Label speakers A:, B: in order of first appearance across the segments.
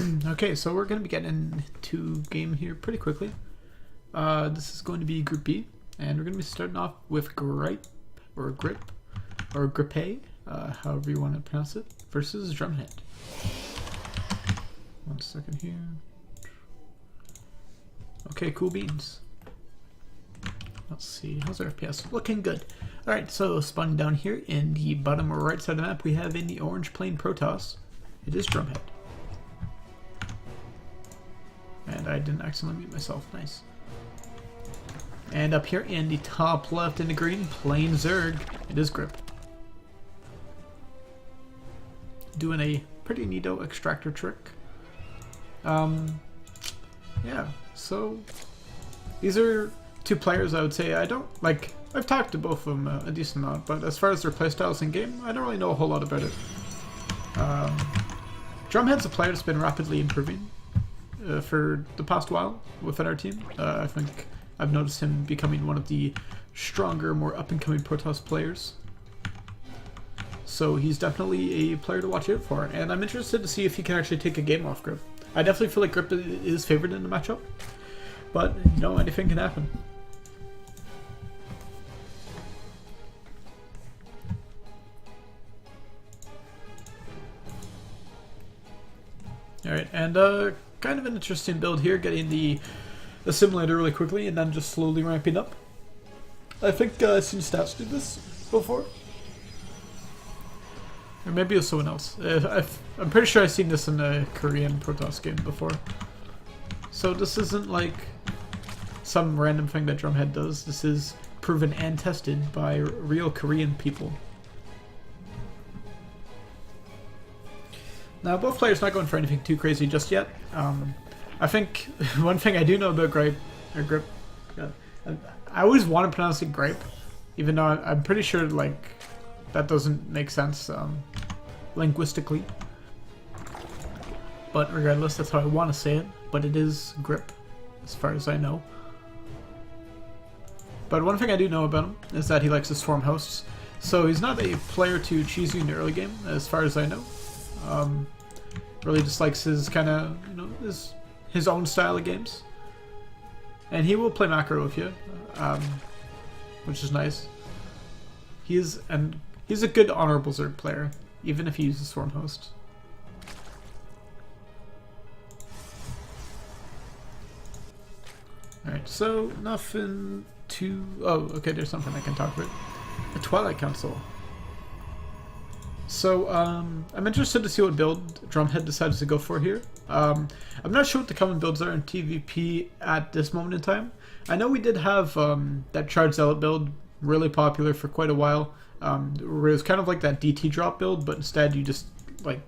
A: Okay, so we're going to be getting into game here pretty quickly. This is going to be Group B, and we're going to be starting off with Gripe, or Grip, or Gripe, however you want to pronounce it, versus Drumhead. 1 second here. Okay, cool beans. Let's see, how's our FPS? Looking good. Alright, so spawning down here in the bottom right side of the map, we have in the orange plain Protoss, it is Drumhead. And I didn't accidentally mute myself, nice. And up here in the top left in the green, plain Zerg, it is Grip. Doing a pretty neato extractor trick. Yeah, so these are two players I would say I don't like. I've talked to both of them a decent amount, but as far as their playstyles in game, I don't really know a whole lot about it. Drumhead's a player that's been rapidly improving for the past while within our team. I think I've noticed him becoming one of the stronger, more up-and-coming Protoss players. So he's definitely a player to watch out for, and I'm interested to see if he can actually take a game off Grip. I definitely feel like Grip is favored in the matchup, but you know, anything can happen. Alright, and kind of an interesting build here, getting the assimilator really quickly and then just slowly ramping up. I think I've seen stats do this before. Or maybe it was someone else. I'm pretty sure I've seen this in a Korean Protoss game before. So this isn't like some random thing that Drumhead does. This is proven and tested by real Korean people. Now, both players not going for anything too crazy just yet. I think one thing I do know about Grip, I always want to pronounce it Gripe, even though I'm pretty sure like that doesn't make sense linguistically. But regardless, that's how I want to say it. But it is Grip, as far as I know. But one thing I do know about him is that he likes to swarm hosts. So he's not a player to cheese you in the early game, as far as I know. Really just likes his kind of, you know, his own style of games. And he will play macro with you, which is nice. He's a good honorable Zerg player, even if he uses swarm host. Alright, so nothing too... Oh, okay, there's something I can talk about. The Twilight Council. So, I'm interested to see what build Drumhead decides to go for here. I'm not sure what the common builds are in TVP at this moment in time. I know we did have that Charge Zealot build really popular for quite a while. Where it was kind of like that DT drop build, but instead you just like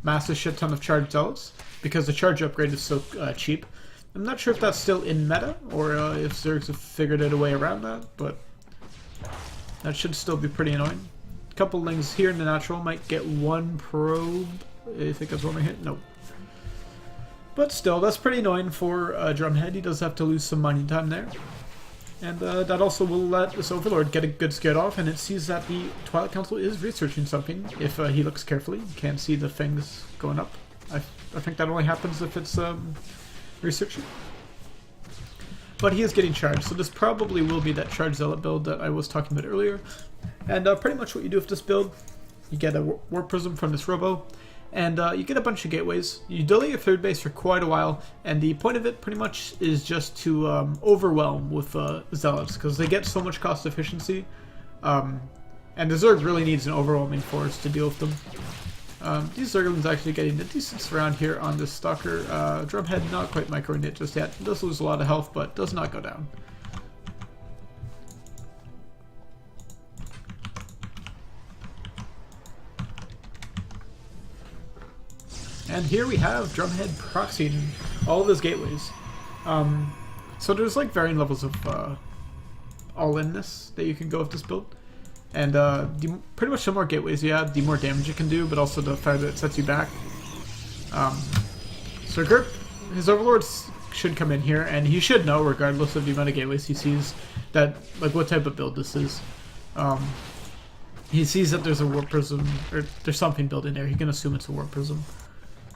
A: mass a shit ton of Charge Zealots because the charge upgrade is so cheap. I'm not sure if that's still in meta or if Zergs have figured out a way around that, but that should still be pretty annoying. Couple things here in the natural, might get one probe. I think that's one we hit. Nope. But still, that's pretty annoying for Drumhead. He does have to lose some mining time there. And that also will let this Overlord get a good skid off, and it sees that the Twilight Council is researching something if he looks carefully. You can't see the things going up. I think that only happens if it's researching. But he is getting charged, so this probably will be that Charge Zealot build that I was talking about earlier. And pretty much what you do with this build, you get a Warp Prism from this Robo, and you get a bunch of gateways. You delay your third base for quite a while, and the point of it pretty much is just to overwhelm with Zealots, because they get so much cost efficiency, and the Zerg really needs an overwhelming force to deal with them. These Zerglings actually getting a decent surround here on this Stalker. Drumhead not quite microing it just yet. Does lose a lot of health, but does not go down. And here we have Drumhead proxying all of his gateways. So there's like varying levels of all-inness that you can go with this build. And pretty much the more gateways you add, the more damage you can do, but also the fact that it sets you back. So Grip, his Overlords should come in here, and he should know, regardless of the amount of gateways he sees, that like what type of build this is. He sees that there's a Warp Prism, or there's something built in there. He can assume it's a Warp Prism.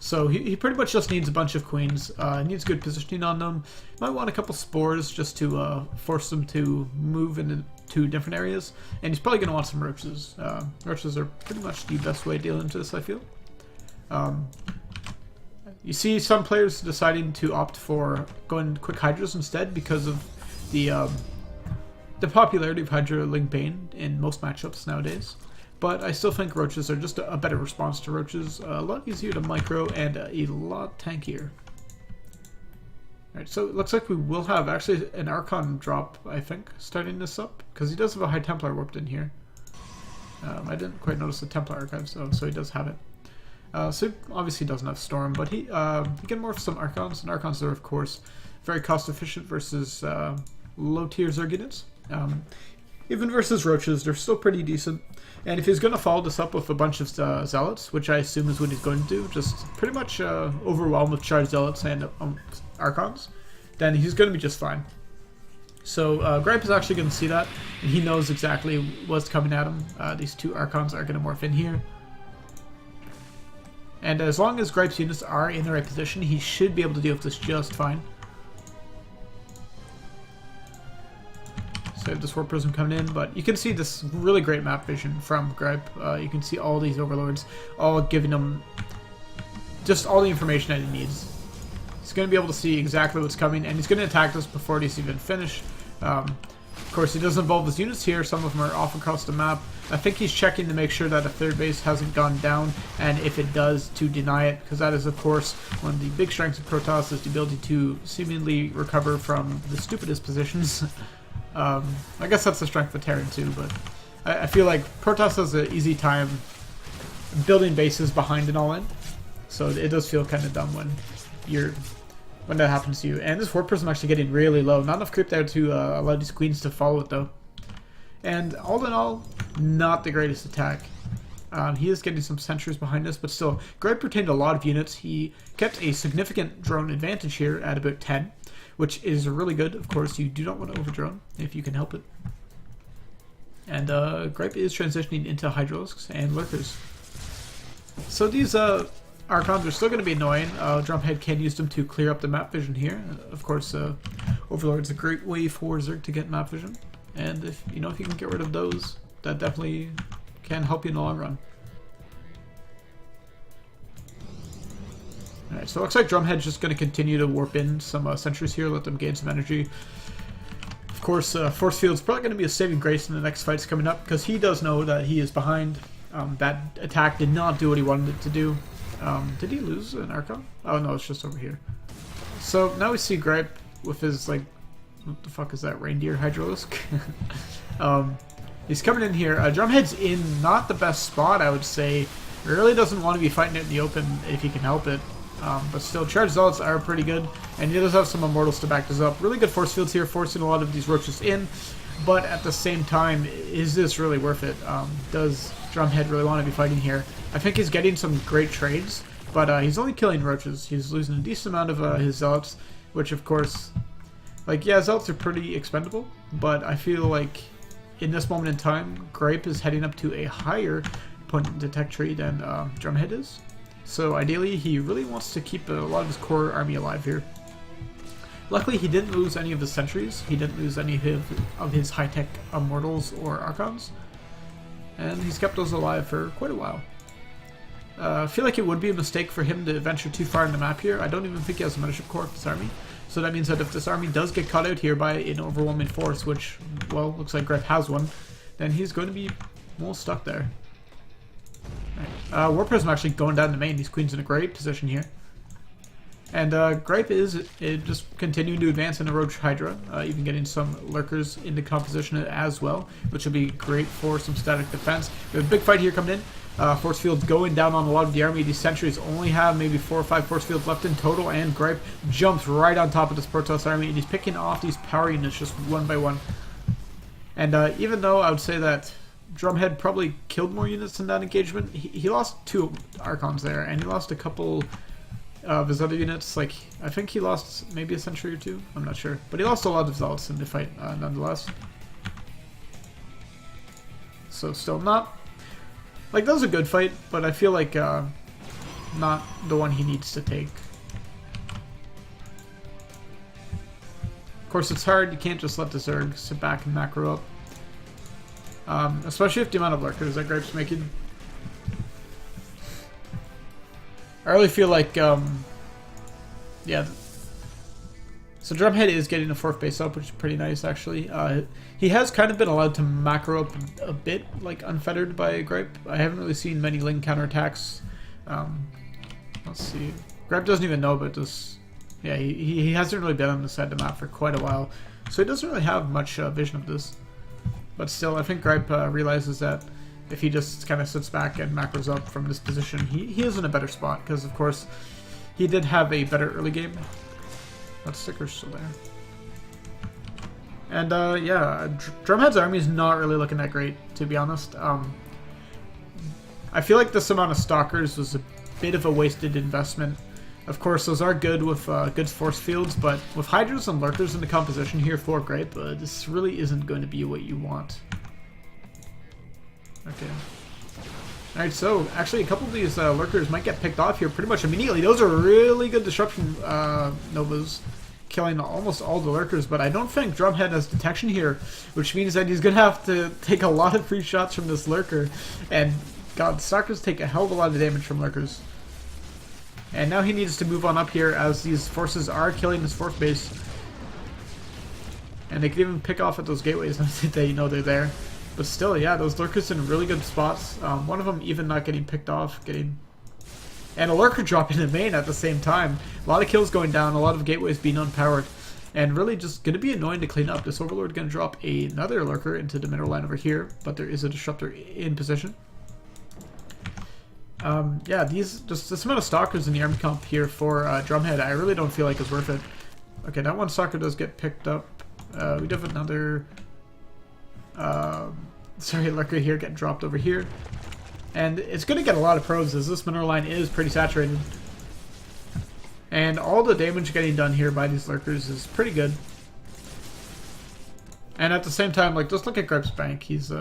A: So he pretty much just needs a bunch of queens. Needs good positioning on them. Might want a couple spores just to force them to move into different areas. And he's probably going to want some roaches. Roaches are pretty much the best way to deal into this, I feel. You see some players deciding to opt for going quick hydras instead because of the popularity of Hydra Link Bane in most matchups nowadays. But I still think roaches are just a better response to roaches. A lot easier to micro and a lot tankier. Alright, so it looks like we will have actually an Archon drop, I think, starting this up. Because he does have a High Templar warped in here. I didn't quite notice the Templar archives, so he does have it. So he obviously doesn't have Storm, but he can morph some Archons, and Archons are, of course, very cost efficient versus low tier Zerg units. Even versus roaches, they're still pretty decent. And if he's going to follow this up with a bunch of zealots, which I assume is what he's going to do, just pretty much overwhelm with charged zealots and Archons, then he's going to be just fine. So Gripe is actually going to see that, and he knows exactly what's coming at him. These two Archons are going to morph in here. And as long as Gripe's units are in the right position, he should be able to deal with this just fine. So I have this Warp Prism coming in, but you can see this really great map vision from Gripe. You can see all these Overlords, all giving him just all the information that he needs. He's going to be able to see exactly what's coming, and he's going to attack this before it is even finished. Of course, he does involve his units here. Some of them are off across the map. I think he's checking to make sure that a third base hasn't gone down, and if it does, to deny it, because that is, of course, one of the big strengths of Protoss is the ability to seemingly recover from the stupidest positions. I guess that's the strength of Terran too, but I feel like Protoss has an easy time building bases behind an all-in, so it does feel kind of dumb when that happens to you. And this Warp Prism actually getting really low. Not enough creep there to allow these queens to follow it though. And all in all, not the greatest attack. He is getting some sentries behind us, but still, Gripe retained a lot of units. He kept a significant drone advantage here at about 10, which is really good. Of course, you do not want to overdrone if you can help it. And Gripe is transitioning into Hydralisks and Lurkers. So these Archons are still going to be annoying. Drumhead can use them to clear up the map vision here. Of course, Overlord's a great way for Zerg to get map vision. And if you can get rid of those, that definitely can help you in the long run. Alright, so it looks like Drumhead's just going to continue to warp in some sentries here, let them gain some energy. Of course, Force Field's probably going to be a saving grace in the next fights coming up, because he does know that he is behind. That attack did not do what he wanted it to do. Did he lose an Archon? Oh no, it's just over here. So now we see Gripe with his, like, what the fuck is that, reindeer Hydralisk? He's coming in here. Drumhead's in not the best spot, I would say. He really doesn't want to be fighting it in the open if he can help it. But still, Charged Zealots are pretty good, and he does have some Immortals to back this up. Really good force fields here, forcing a lot of these roaches in, but at the same time, is this really worth it? Does Drumhead really want to be fighting here? I think he's getting some great trades, but he's only killing roaches. He's losing a decent amount of his Zealots, which of course, like, yeah, Zealots are pretty expendable, but I feel like in this moment in time, Gripe is heading up to a higher point detect tree than Drumhead is. So ideally, he really wants to keep a lot of his core army alive here. Luckily, he didn't lose any of his sentries. He didn't lose any of his high-tech Immortals or Archons. And he's kept those alive for quite a while. I feel like it would be a mistake for him to venture too far in the map here. I don't even think he has a Mothership Core of this army. So that means that if this army does get caught out here by an overwhelming force, which, well, looks like Gripe has one, then he's going to be, well, stuck there. Right. Warp Prism actually going down the main. These queens in a great position here. And Gripe is just continuing to advance in the Roach Hydra, even getting some Lurkers into composition as well, which will be great for some static defense. We have a big fight here coming in. Force fields going down on a lot of the army. These sentries only have maybe 4 or 5 force fields left in total, and Gripe jumps right on top of this Protoss army, and he's picking off these power units just one by one. And even though I would say that Drumhead probably killed more units in that engagement, he lost 2 Archons there, and he lost a couple of his other units. Like, I think he lost maybe a sentry or 2, I'm not sure. But he lost a lot of Zealots in the fight, nonetheless. So still not... Like, that was a good fight, but I feel like not the one he needs to take. Of course, it's hard. You can't just let the Zerg sit back and macro up. Especially if the amount of lurkers that Gripe's making. I really feel like, yeah. So Drumhead is getting a 4th base up, which is pretty nice, actually. He has kind of been allowed to macro up a bit, like, unfettered by Gripe. I haven't really seen many Ling counterattacks. Let's see. Gripe doesn't even know about this. Yeah, he hasn't really been on this side of the map for quite a while, so he doesn't really have much vision of this. But still, I think Gripe realizes that if he just kind of sits back and macros up from this position, he is in a better spot, because of course he did have a better early game. That sticker's still there. And yeah, Drumhead's army is not really looking that great, to be honest. I feel like this amount of Stalkers was a bit of a wasted investment. Of course, those are good with good force fields, but with Hydras and Lurkers in the composition here for Gripe, this really isn't going to be what you want. Okay. Alright, so actually a couple of these Lurkers might get picked off here pretty much immediately. Those are really good disruption Novas, killing almost all the Lurkers, but I don't think Drumhead has detection here, which means that he's going to have to take a lot of free shots from this Lurker. And god, Stalkers take a hell of a lot of damage from Lurkers. And now he needs to move on up here as these forces are killing his 4th base. And they can even pick off at those gateways and they know they're there. But still, yeah, those Lurkers in really good spots. One of them even not getting picked off, and a Lurker dropping in main at the same time. A lot of kills going down, a lot of gateways being unpowered. And really just going to be annoying to clean up. This Overlord going to drop another Lurker into the middle line over here, but there is a Disruptor in position. Yeah, just this amount of Stalkers in the army comp here for Drumhead, I really don't feel like is worth it. Okay, that one Stalker does get picked up. We do have another, sorry, Lurker here getting dropped over here. And it's going to get a lot of probes as this mineral line is pretty saturated. And all the damage getting done here by these Lurkers is pretty good. And at the same time, like, just look at Gripe's bank. He's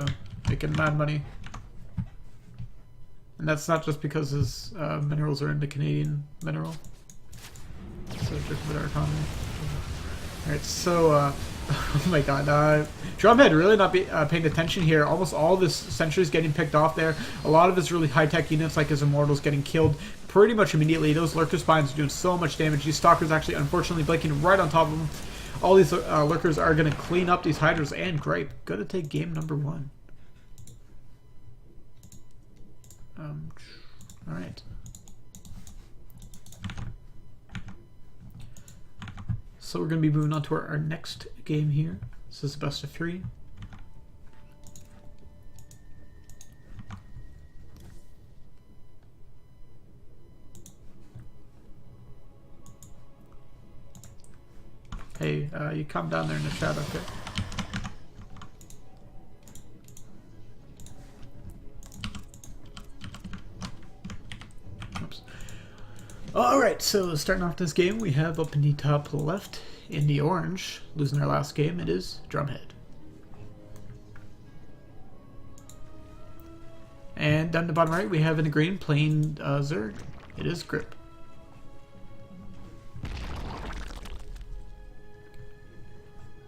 A: making mad money. And that's not just because his minerals are in the Canadian mineral. So just with our economy. Alright, so, oh my god, Drumhead really not paying attention here. Almost all of his sentries getting picked off there. A lot of his really high-tech units like his Immortals getting killed pretty much immediately. Those Lurker Spines are doing so much damage. These Stalkers actually, unfortunately, blinking right on top of them. All these Lurkers are going to clean up these Hydras and Gripe. Going to take game number 1. Alright. So we're going to be moving on to our next game here. This is the best of 3. Hey, you calm down there in the chat, okay? Alright, so starting off this game, we have up in the top left, in the orange, losing our last game, it is Drumhead. And down the bottom right, we have in the green, playing Zerg, it is Grip.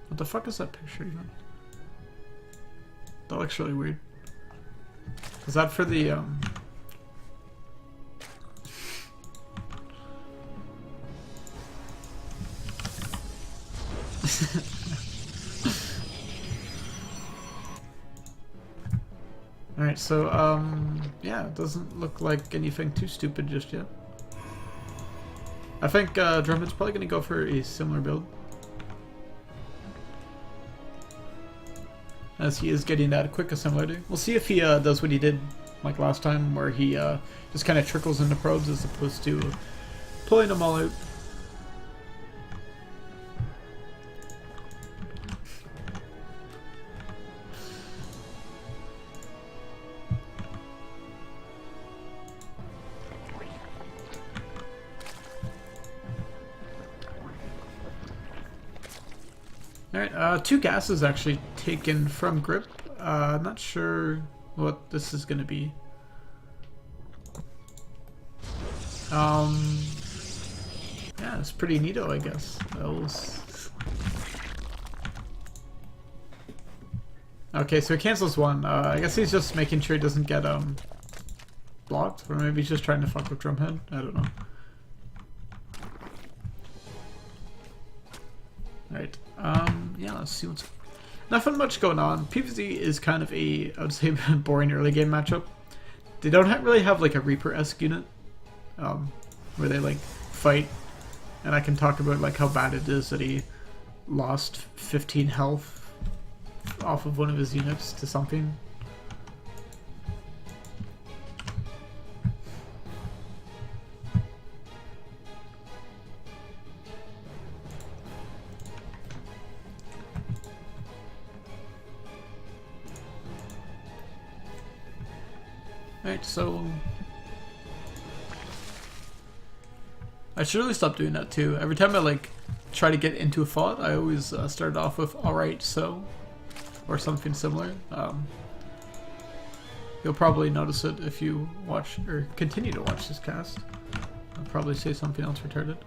A: What the fuck is that picture even? That looks really weird. Is that for the, Alright, so, yeah, it doesn't look like anything too stupid just yet. I think Drumhead's probably going to go for a similar build. As he is getting that quick assimilator. We'll see if he does what he did like last time, where he just kind of trickles into probes as opposed to pulling them all out. Alright, 2 gases actually taken from Grip. I'm not sure what this is going to be. Yeah, it's pretty neato, I guess. Okay, so he cancels one. I guess he's just making sure he doesn't get blocked, or maybe he's just trying to fuck with Drumhead. I don't know. Alright, yeah, let's see what's... Nothing much going on. PvZ is kind of a, I would say, boring early game matchup. They don't really have like a Reaper-esque unit, where they like fight, and I can talk about like how bad it is that he lost 15 health off of one of his units to something. Alright, so I should really stop doing that too. Every time I like try to get into a fight, I always start off with "alright, so," or something similar. You'll probably notice it if you watch or continue to watch this cast. I'll probably say something else retarded.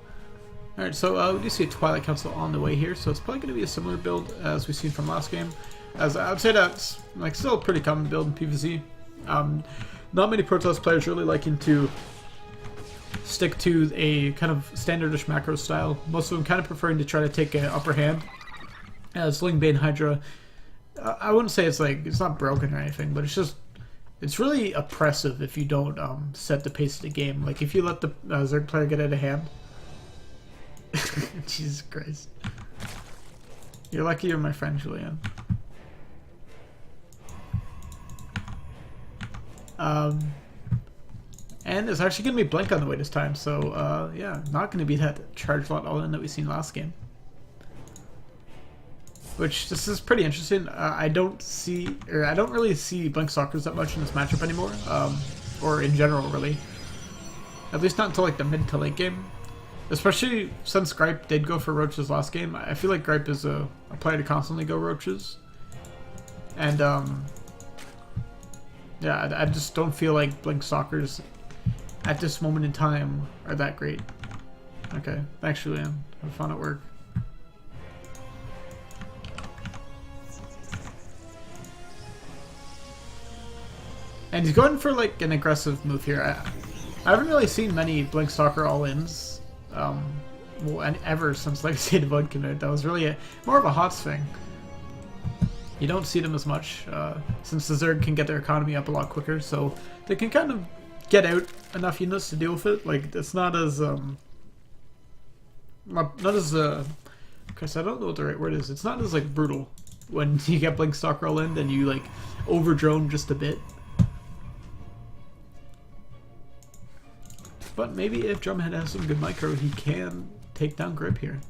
A: Alright, so we do see a Twilight Council on the way here, so it's probably going to be a similar build as we've seen from last game. As I would say that's like still a pretty common build in PvZ. Not many Protoss players really liking to stick to a kind of standardish macro style. Most of them kind of preferring to try to take an upper hand. Sling Bane Hydra, I wouldn't say it's like, it's not broken or anything, but it's just, it's really oppressive if you don't set the pace of the game. Like if you let the Zerg player get out of hand. Jesus Christ. You're lucky you're my friend, Julian. And it's actually going to be Blink on the way this time, so yeah, not going to be that charge lot all in that we've seen last game. Which, this is pretty interesting. I don't really see Blink Stalkers that much in this matchup anymore, or in general really. At least not until like the mid to late game. Especially since Gripe did go for Roaches last game. I feel like Gripe is a player to constantly go Roaches. And yeah, I just don't feel like Blink Stalkers at this moment in time are that great. Okay, thanks Julian. Have fun at work. And he's going for like an aggressive move here. I haven't really seen many Blink Stalker all-ins, well, and ever since Legacy of the Void came out. That was really more of a HOTS thing. You don't see them as much, since the Zerg can get their economy up a lot quicker, so they can kind of get out enough units to deal with it. Like, it's not as, Chris, I don't know what the right word is. It's not as, like, brutal when you get Blink Stalker all in and you, like, over-drone just a bit. But maybe if Drumhead has some good micro, he can take down Grip here.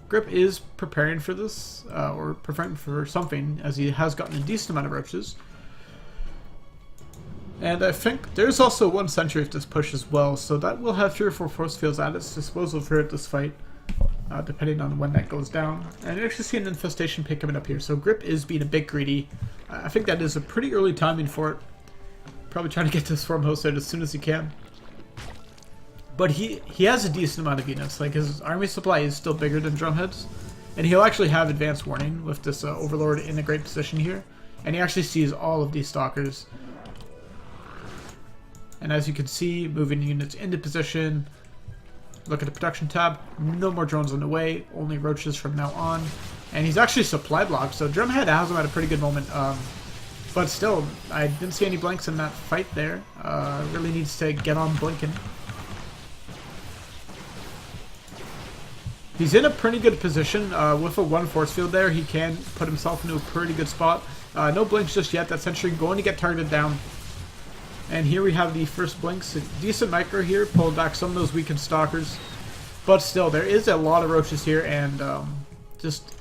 A: Grip is preparing for this, or preparing for something, as he has gotten a decent amount of roaches. And I think there's also one sentry with this push as well, so that will have 3 or 4 force fields at its disposal throughout this fight, depending on when that goes down. And you actually see an infestation pick coming up here, so Grip is being a bit greedy. I think that is a pretty early timing for it. Probably trying to get this Swarm host out as soon as he can. But he has a decent amount of units. Like, his army supply is still bigger than Drumhead's. And he'll actually have advanced warning with this Overlord in a great position here. And he actually sees all of these Stalkers. And as you can see, moving units into position. Look at the production tab. No more drones on the way. Only roaches from now on. And he's actually supply blocked. So Drumhead has him at a pretty good moment. But still, I didn't see any blanks in that fight there. Really needs to get on blinking. He's in a pretty good position. With a 1 force field there, he can put himself into a pretty good spot. No blinks just yet. That sentry going to get targeted down. And here we have the first blinks. A decent micro here. Pulled back some of those weakened Stalkers. But still, there is a lot of roaches here. And just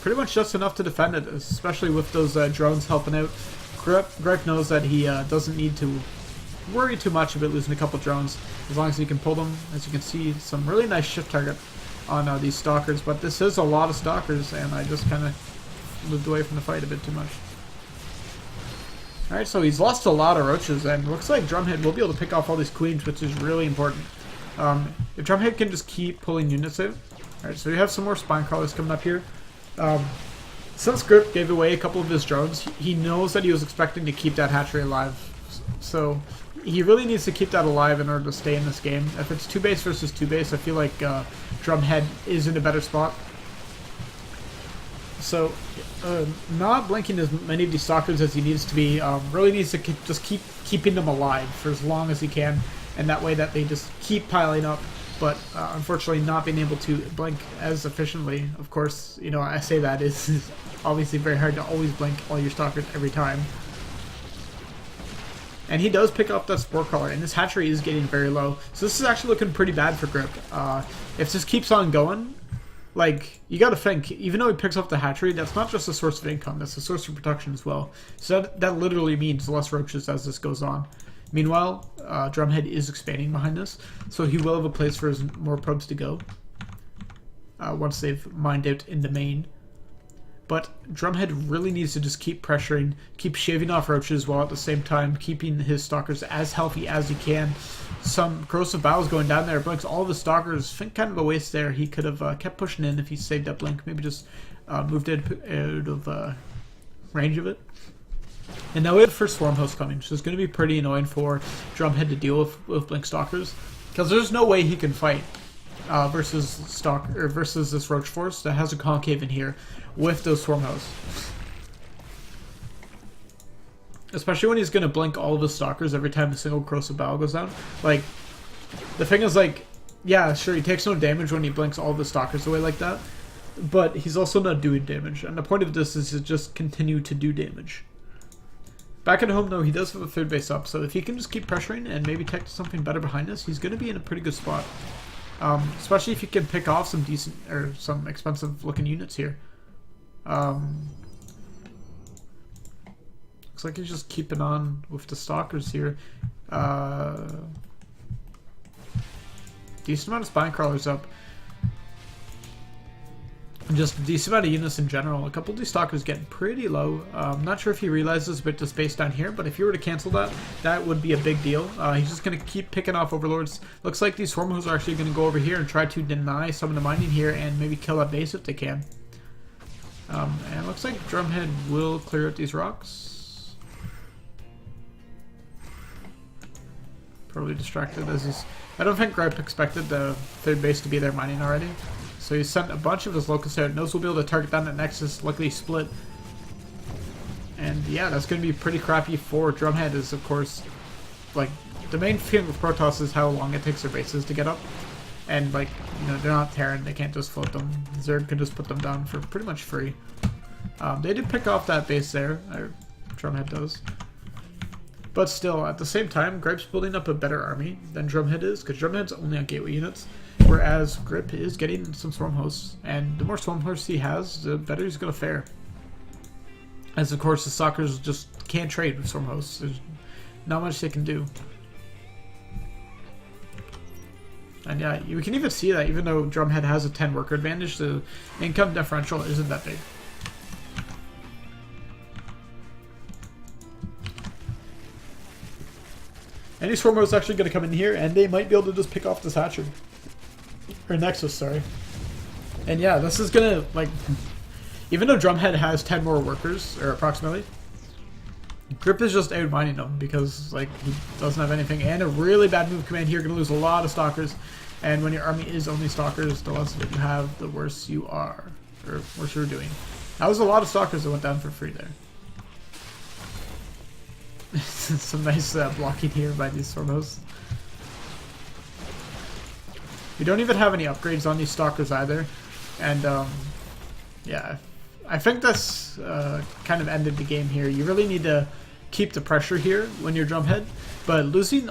A: pretty much just enough to defend it. Especially with those drones helping out. Greg knows that he doesn't need to worry too much about losing a couple drones. As long as he can pull them. As you can see, some really nice shift target on these Stalkers, but this is a lot of Stalkers, and I just kind of moved away from the fight a bit too much. Alright, so he's lost a lot of roaches, and looks like Drumhead will be able to pick off all these queens, which is really important. If Drumhead can just keep pulling units in. Alright, so we have some more spine crawlers coming up here. Since Grip gave away a couple of his drones, he knows that he was expecting to keep that hatchery alive. So he really needs to keep that alive in order to stay in this game. If it's 2 base versus 2 base, I feel like Drumhead is in a better spot. So not blinking as many of these stalkers as he needs to be, really needs to just keep keeping them alive for as long as he can, and that way that they just keep piling up. But unfortunately not being able to blink as efficiently. Of course, you know, I say that is obviously very hard to always blink all your stalkers every time. And he does pick up that spore crawler, and this hatchery is getting very low. So this is actually looking pretty bad for Grip. If this keeps on going, like, you gotta think, even though he picks up the hatchery, that's not just a source of income, that's a source of protection as well. So that literally means less roaches as this goes on. Meanwhile, Drumhead is expanding behind this, so he will have a place for his more probes to go once they've mined out in the main. But Drumhead really needs to just keep pressuring, keep shaving off roaches, while at the same time keeping his stalkers as healthy as he can. Some corrosive battles going down there, blinks all of the stalkers. I think kind of a waste there. He could have kept pushing in if he saved that blink, maybe just moved it out of range of it. And now we have the first Swarm Host coming, so it's going to be pretty annoying for Drumhead to deal with Blink Stalkers, because there's no way he can fight versus this Roach Force that has a concave in here with those Swarm Hosts. Especially when he's going to blink all of his Stalkers every time a single Corrosive Battle goes down. Like, the thing is, like, yeah, sure, he takes no damage when he blinks all of the Stalkers away like that, but he's also not doing damage, and the point of this is to just continue to do damage. Back at home, though, he does have a third base up, so if he can just keep pressuring and maybe tech to something better behind us, he's going to be in a pretty good spot. Especially if he can pick off some decent, or some expensive-looking units here. Looks like he's just keeping on with the Stalkers here. Decent amount of Spine Crawlers up. And just a decent amount of units in general. A couple of these Stalkers getting pretty low. I'm not sure if he realizes with the space down here, but if you were to cancel that, that would be a big deal. He's just going to keep picking off Overlords. Looks like these Swarm Hosts are actually going to go over here and try to deny some of the mining here and maybe kill that base if they can. And looks like Drumhead will clear out these rocks. Probably distracted as he's... I don't think Gripe expected the third base to be there mining already. So he sent a bunch of his locusts out. Knows we'll be able to target down that Nexus. Luckily split. And yeah, that's going to be pretty crappy for Drumhead. Is of course, like, the main thing with Protoss is how long it takes their bases to get up. And like, you know, they're not Terran. They can't just float them. Zerg can just put them down for pretty much free. They did pick off that base there. Drumhead does. But still, at the same time, Gripe's building up a better army than Drumhead is, because Drumhead's only on gateway units, whereas Grip is getting some Swarm Hosts, and the more Swarm Hosts he has, the better he's going to fare. As of course, the Stalkers just can't trade with Swarm Hosts. There's not much they can do. And yeah, you can even see that even though Drumhead has a 10 worker advantage, the income differential isn't that big. Any Swarm Host is actually going to come in here, and they might be able to just pick off this hatchery. Or Nexus, sorry. And yeah, this is going to, like, even though Drumhead has 10 more workers, or approximately, Grip is just out-mining them because, like, he doesn't have anything. And a really bad move command here, going to lose a lot of Stalkers. And when your army is only Stalkers, the less of it you have, the worse you are. Or worse you're doing. That was a lot of Stalkers that went down for free there. Some nice blocking here by these Swarm Hosts. We don't even have any upgrades on these Stalkers either. And, yeah. I think that's kind of ended the game here. You really need to keep the pressure here when you're Drumhead. But losing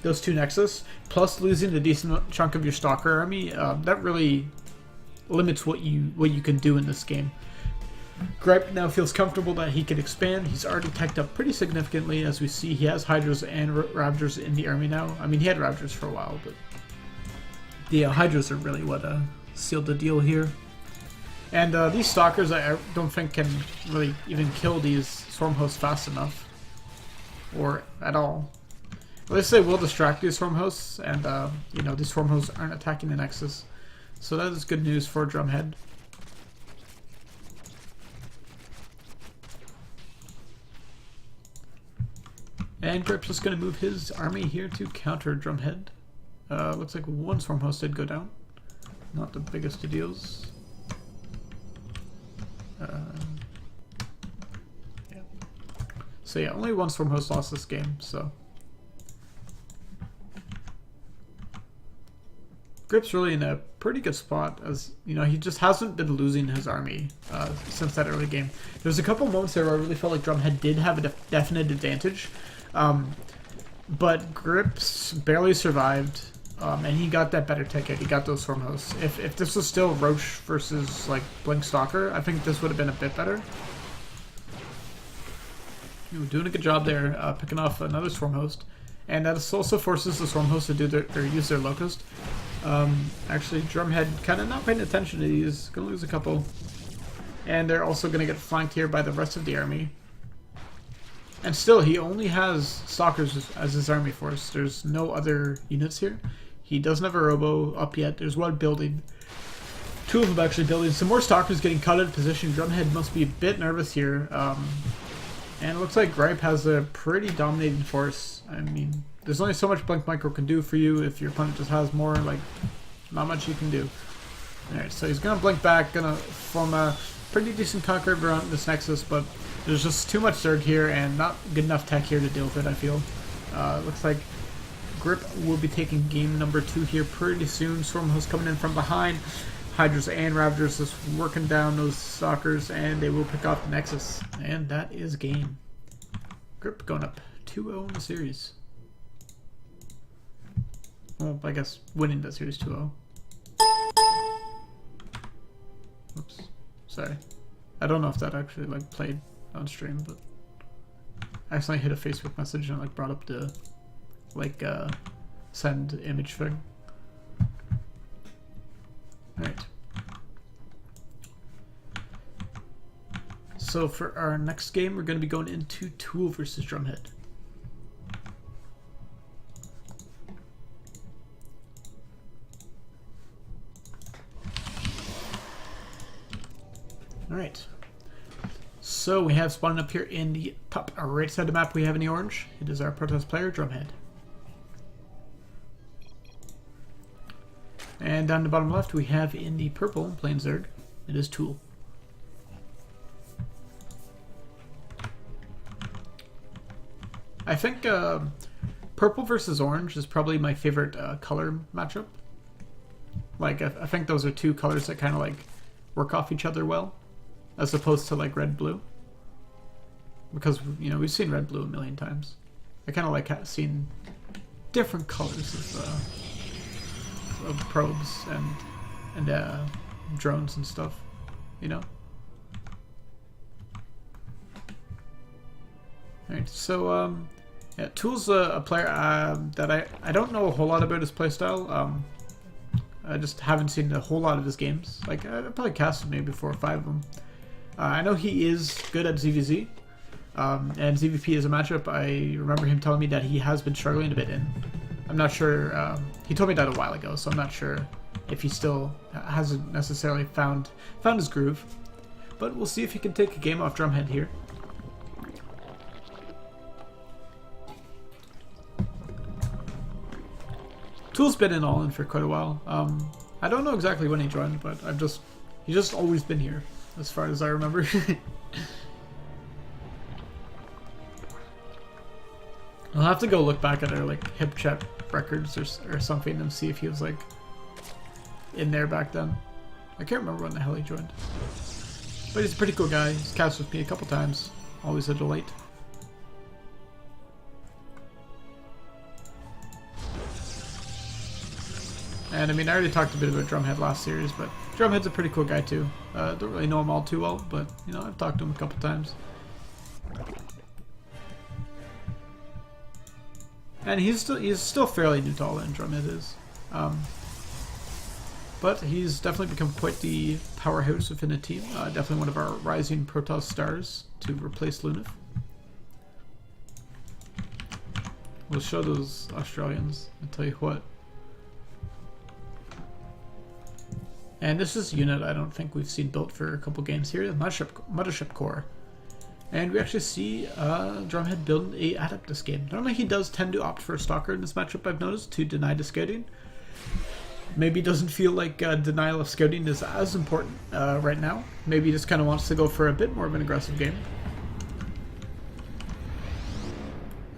A: those two Nexus, plus losing a decent chunk of your Stalker army, that really limits what you can do in this game. Gripe now feels comfortable that he can expand. He's already teched up pretty significantly. As we see, he has Hydras and Raptors in the army now. I mean, he had Raptors for a while, but the Hydras are really what sealed the deal here. And these Stalkers, I don't think can really even kill these Swarm Hosts fast enough. or at all. At least they will distract these swarm hosts, and you know, these swarm hosts aren't attacking the Nexus. So that is good news for Drumhead. And Grip's just going to move his army here to counter Drumhead. Looks like one swarm host did go down. Not the biggest of deals. Yeah. So yeah, only one swarm host lost this game, so. Grip's really in a pretty good spot, as you know, he just hasn't been losing his army since that early game. There's a couple moments there where I really felt like Drumhead did have a definite advantage, but Grip's barely survived, and he got that better ticket. He got those swarm hosts. If this was still Roche versus like Blink Stalker, I think this would have been a bit better. Doing a good job there, picking off another swarm host, and that also forces the swarm host to do use their locust. Actually, Drumhead kind of not paying attention to these. Gonna lose a couple. And they're also gonna get flanked here by the rest of the army. And still, he only has Stalkers as his army force. There's no other units here. He doesn't have a Robo up yet. There's one building. Two of them actually building. Some more Stalkers getting cut out of position. Drumhead must be a bit nervous here. And it looks like Gripe has a pretty dominating force. I mean, there's only so much Blink Micro can do for you. If your opponent just has more, like, not much you can do. Alright, so he's gonna blink back, gonna form a pretty decent conquer around this Nexus, but there's just too much Zerg here and not good enough tech here to deal with it, I feel. Looks like Grip will be taking game number 2 here pretty soon. Swarm host coming in from behind. Hydras and Ravagers just working down those Stalkers, and they will pick off the Nexus. And that is game. Grip going up 2-0 in the series. Well, I guess winning that series 2-0. Oops. Sorry. I don't know if that actually like played on stream, but I accidentally hit a Facebook message and like brought up the like send image thing. Alright. So for our next game, we're going to be going into Tool versus Drumhead. Alright. So we have spawning up here in the top right side of the map, we have in the orange. It is our protest player, Drumhead. And down the bottom left, we have in the purple, playing Zerg, it is Tool. I think purple versus orange is probably my favorite color matchup. Like, I think those are two colors that kind of like work off each other well, as opposed to like red-blue. Because, you know, we've seen red-blue a million times. I kind of like seeing different colors of probes and drones and stuff, you know? Alright, so, yeah, Tool's a player that I don't know a whole lot about his playstyle. I just haven't seen a whole lot of his games. Like, I probably casted maybe 4 or 5 of them. I know he is good at ZVZ, and ZVP is a matchup I remember him telling me that he has been struggling a bit in. I'm not sure, he told me that a while ago, so I'm not sure if he still hasn't necessarily found his groove. But we'll see if he can take a game off Drumhead here. Tool's been in All In for quite a while. I don't know exactly when he joined, but he's just always been here, as far as I remember. I'll have to go look back at our like hip chat records or something and see if he was like in there back then. I can't remember when the hell he joined. But he's a pretty cool guy. He's cast with me a couple times. Always a delight. And I mean, I already talked a bit about Drumhead last series, but Drumhead's a pretty cool guy too. Don't really know him all too well, but you know, I've talked to him a couple times. And he's still fairly new to All In, Drumhead is. But he's definitely become quite the powerhouse within the team. Definitely one of our rising Protoss stars to replace Lunif. We'll show those Australians. I'll tell you what. And this is a unit I don't think we've seen built for a couple games here. The Mothership Core. And we actually see Drumhead building a adept this game. Normally he does tend to opt for a stalker in this matchup, I've noticed, to deny the scouting. Maybe doesn't feel like denial of scouting is as important right now. Maybe he just kind of wants to go for a bit more of an aggressive game.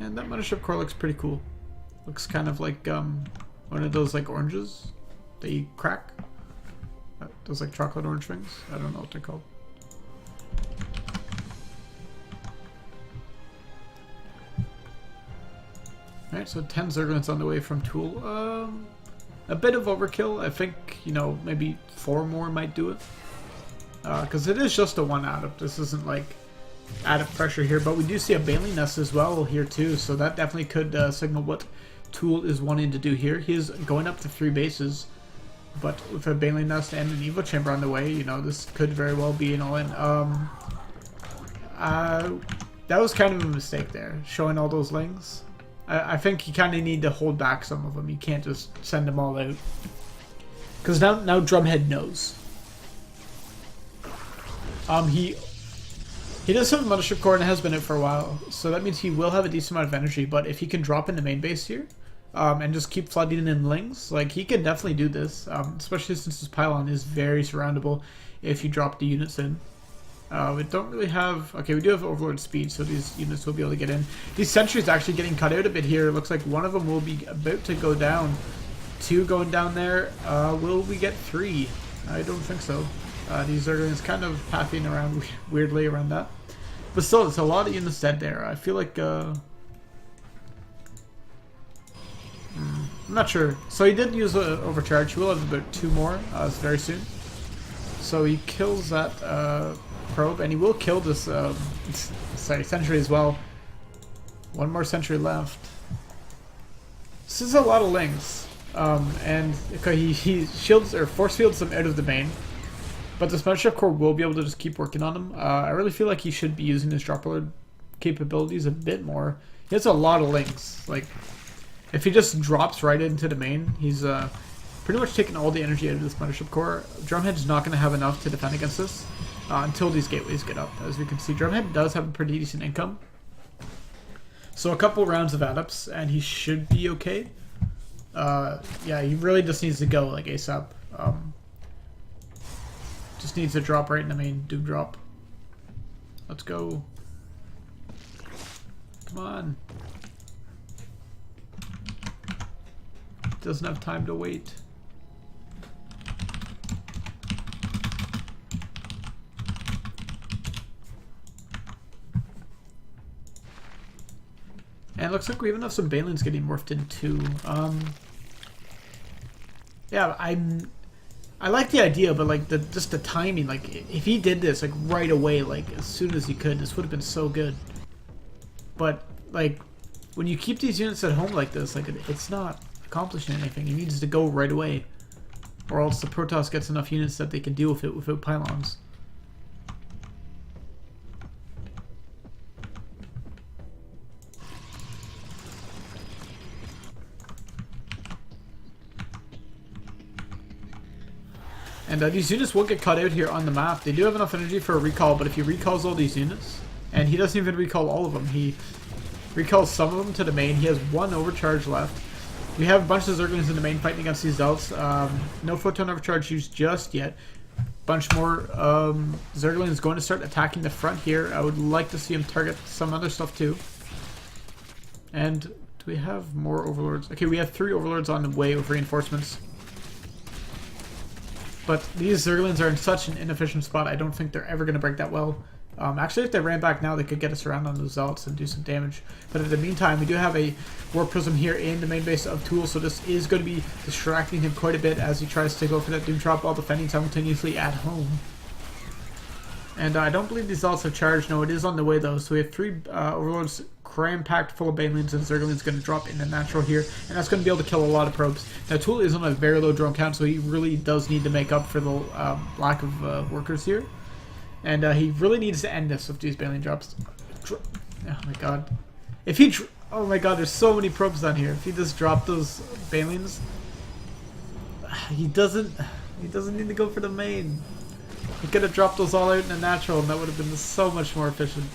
A: And that Mothership Core looks pretty cool. Looks kind of like one of those like oranges that you crack. Those like chocolate orange things. I don't know what they're called. Alright, so 10 Zerglings on the way from Tool. A bit of overkill. I think, you know, maybe 4 more might do it. Because it is just a 1 adept. This isn't like adept pressure here. But we do see a Baneling Nest as well here too. So that definitely could signal what Tool is wanting to do here. He is going up to 3 bases. But with a Baneling Nest and an Evo Chamber on the way, you know, this could very well be an all-in. That was kind of a mistake there, showing all those lings. I think you kind of need to hold back some of them. You can't just send them all out. Because now Drumhead knows. He does have a Mothership Core and has been out for a while. So that means he will have a decent amount of energy. But if he can drop in the main base here, and just keep flooding in lings, like he can definitely do this, especially since his pylon is very surroundable if you drop the units in. We don't really have, okay, we do have Overlord speed, so these units will be able to get in. These sentries actually getting cut out a bit here. Looks like one of them will be about to go down. 2 going down there. Will we get 3? I don't think so. These Zerglings kind of pathing around weirdly around that. But still, it's a lot of units dead there. I feel like I'm not sure. So he did use an overcharge. He will have about 2 more very soon. So he kills that probe, and he will kill this sentry as well. 1 more sentry left. This is a lot of lings. And okay, he shields or force fields them out of the main. But the Mothership Core will be able to just keep working on them. I really feel like he should be using his drop alert capabilities a bit more. He has a lot of lings. Like, if he just drops right into the main, he's pretty much taking all the energy out of this Mothership Core. Drumhead's not going to have enough to defend against this until these gateways get up. As we can see, Drumhead does have a pretty decent income. So a couple rounds of adepts, and he should be okay. Yeah, he really just needs to go like ASAP. Just needs to drop right in the main Doom drop. Let's go. Come on. Doesn't have time to wait. And it looks like we even have some Banelings getting morphed in too. Yeah, I like the idea, but like just the timing. Like if he did this like right away, like as soon as he could, this would have been so good. But like when you keep these units at home like this, like it's not accomplishing anything. He needs to go right away, or else the Protoss gets enough units that they can deal with it without pylons. And these units will get cut out here on the map. They do have enough energy for a recall, but if he recalls all these units, and he doesn't even recall all of them, he recalls some of them to the main. He has 1 overcharge left. We have a bunch of Zerglings in the main fighting against these Zelts. No photon overcharge used just yet. Bunch more Zerglings going to start attacking the front here. I would like to see him target some other stuff too. And do we have more Overlords? Okay, we have 3 Overlords on the way with reinforcements. But these Zerglings are in such an inefficient spot, I don't think they're ever going to break that well. Actually, if they ran back now, they could get us around on the Zealots and do some damage. But in the meantime, we do have a Warp Prism here in the main base of Tool, so this is going to be distracting him quite a bit as he tries to go for that Doom Drop while defending simultaneously at home. And I don't believe these Zealots have charged. No, it is on the way though. So we have 3 Overlords cram-packed full of Banelings, and Zerglings going to drop in the natural here, and that's going to be able to kill a lot of probes. Now Tool is on a very low drone count, so he really does need to make up for the lack of workers here. And he really needs to end this with these Baneling drops. Oh my god. If he... Oh my god, there's so many probes down here. If he just dropped those Banelings, he doesn't need to go for the main. He could have dropped those all out in a natural and that would have been so much more efficient.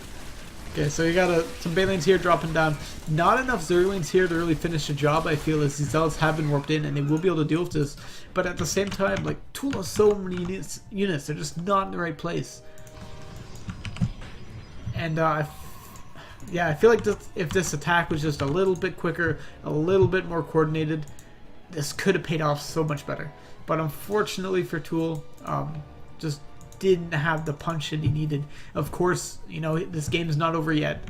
A: Okay, so you got some Banelings here dropping down. Not enough Zerglings here to really finish the job, I feel, as these Zealots have been warped in and they will be able to deal with this. But at the same time, like, Tool has so many units, they're just not in the right place. And yeah, I feel like if this attack was just a little bit quicker, a little bit more coordinated, this could have paid off so much better. But unfortunately for Tool, just didn't have the punch that he needed. Of course, you know, this game is not over yet.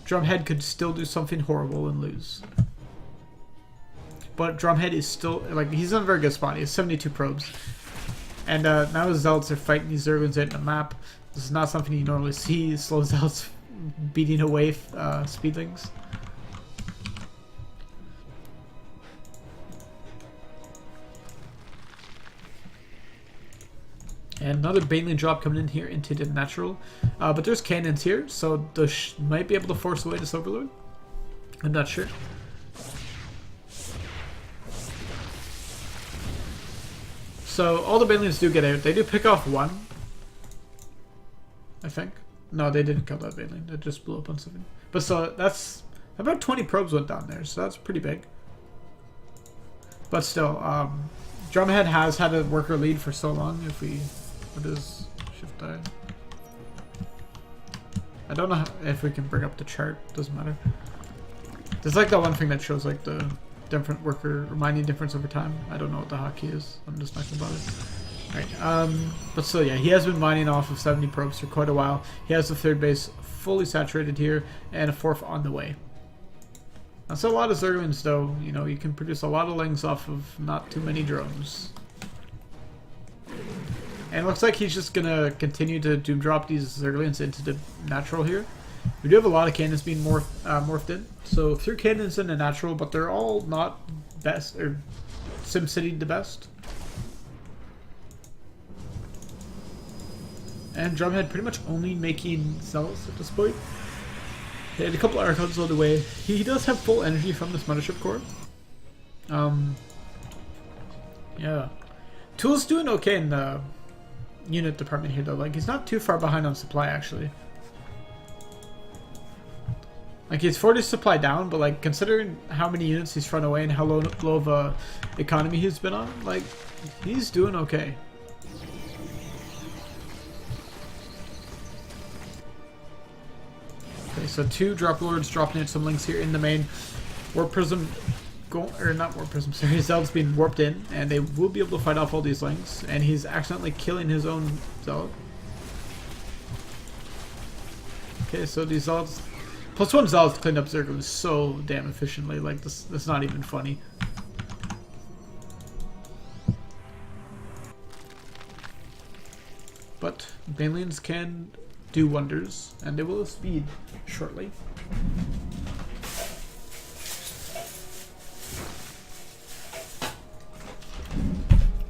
A: Drumhead could still do something horrible and lose. But Drumhead is still, like, he's in a very good spot. He has 72 probes. And now his Zealots are fighting these Zerglings out in the map. This is not something you normally see. Slow Zealots beating away Speedlings. And another Baneling drop coming in here into the natural. But there's cannons here, so they might be able to force away this Overlord. I'm not sure. So all the Banelings do get out. They do pick off one, I think. No, they didn't kill that Baneling. They just blew up on something. But so that's about 20 probes went down there, so that's pretty big. But still, Drumhead has had a worker lead for so long. If we, what is shift I? I don't know if we can bring up the chart. Doesn't matter. There's like that one thing that shows like the different worker mining difference over time. I don't know what the hotkey is. I'm just not gonna bother. Alright, but still, yeah, he has been mining off of 70 probes for quite a while. He has the third base fully saturated here, and a fourth on the way. That's a lot of Zerglings, though. You know, you can produce a lot of lings off of not too many drones. And it looks like he's just gonna continue to doom drop these Zerglings into the natural here. We do have a lot of cannons being morphed in. So 3 cannons in the natural, but they're all not best, or SimCity the best. And Drumhead pretty much only making Zealots at this point. He had a couple Archons on the way. He does have full energy from this Mothership Core. Yeah. Tool's doing okay in the unit department here though. Like, he's not too far behind on supply actually. Like, he's 40 supply down, but like, considering how many units he's thrown away and how low of a economy he's been on, like, he's doing okay. Okay, so 2 Drop Lords dropping in some links here in the main. Warp Prism, or not Warp Prism, sorry, Zealot's being warped in, and they will be able to fight off all these links, and he's accidentally killing his own Zealot. Okay, so these Zealots, +1 Zealots cleaned up Zerglings so damn efficiently, like, that's not even funny. But Banelings can do wonders, and they will speed shortly.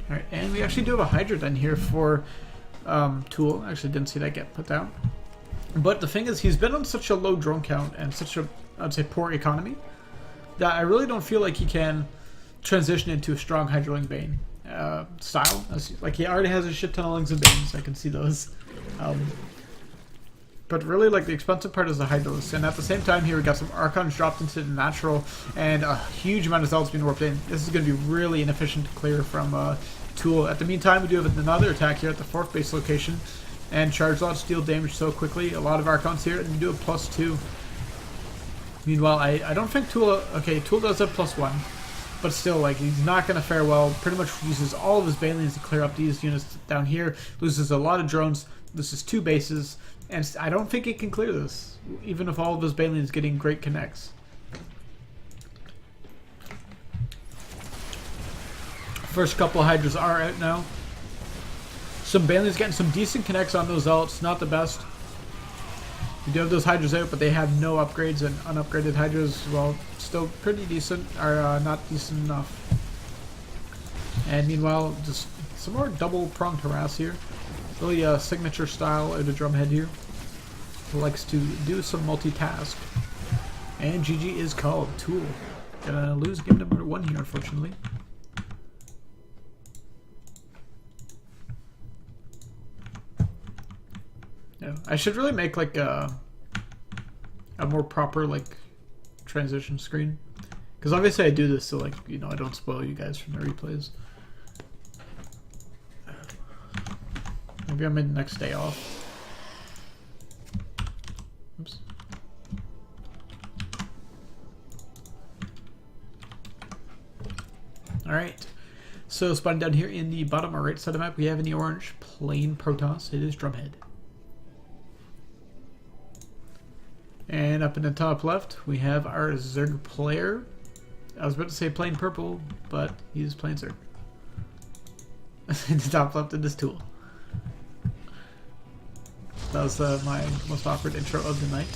A: Alright, and we actually do have a Hydra then here for Tool. Actually didn't see that get put down. But the thing is, he's been on such a low drone count and such a, I'd say, poor economy that I really don't feel like he can transition into a strong Hydraling Bane style. Like, he already has a shit ton of Lings and Banes, I can see those. But really, like, the expensive part is the Hydros. And at the same time here, we got some Archons dropped into the natural, and a huge amount of Zealots being warped in. This is going to be really inefficient to clear from Tool. At the meantime, we do have another attack here at the 4th base location. And Charge Lots deal damage so quickly. A lot of Archons here, and we do a +2. Meanwhile, I don't think Tool... Okay, Tool does have +1. But still, like, he's not going to fare well. Pretty much uses all of his Banelings to clear up these units down here. Loses a lot of drones. Loses 2 bases. And I don't think he can clear this, even if all of his Banelings getting great connects. First couple of Hydras are out now. Some Banelings getting some decent connects on those Zealots, not the best. We do have those Hydras out, but they have no upgrades, and unupgraded Hydras, well, still pretty decent, are not decent enough. And meanwhile, just some more double-pronged harass here. Really signature style out of Drumhead here. Who likes to do some multitask. And GG is called. Tool. Gonna lose game number 1 here, unfortunately. Yeah, I should really make like a more proper like transition screen, because obviously I do this so like, you know, I don't spoil you guys from the replays. Maybe I'm in the next day off. Oops. Alright, so spawning down here in the bottom or right side of the map, we have in the orange plain Protoss. It is Drumhead. And up in the top left, we have our Zerg player. I was about to say plain purple, but he's plain Zerg. In the top left of this tool. That was my most awkward intro of the night.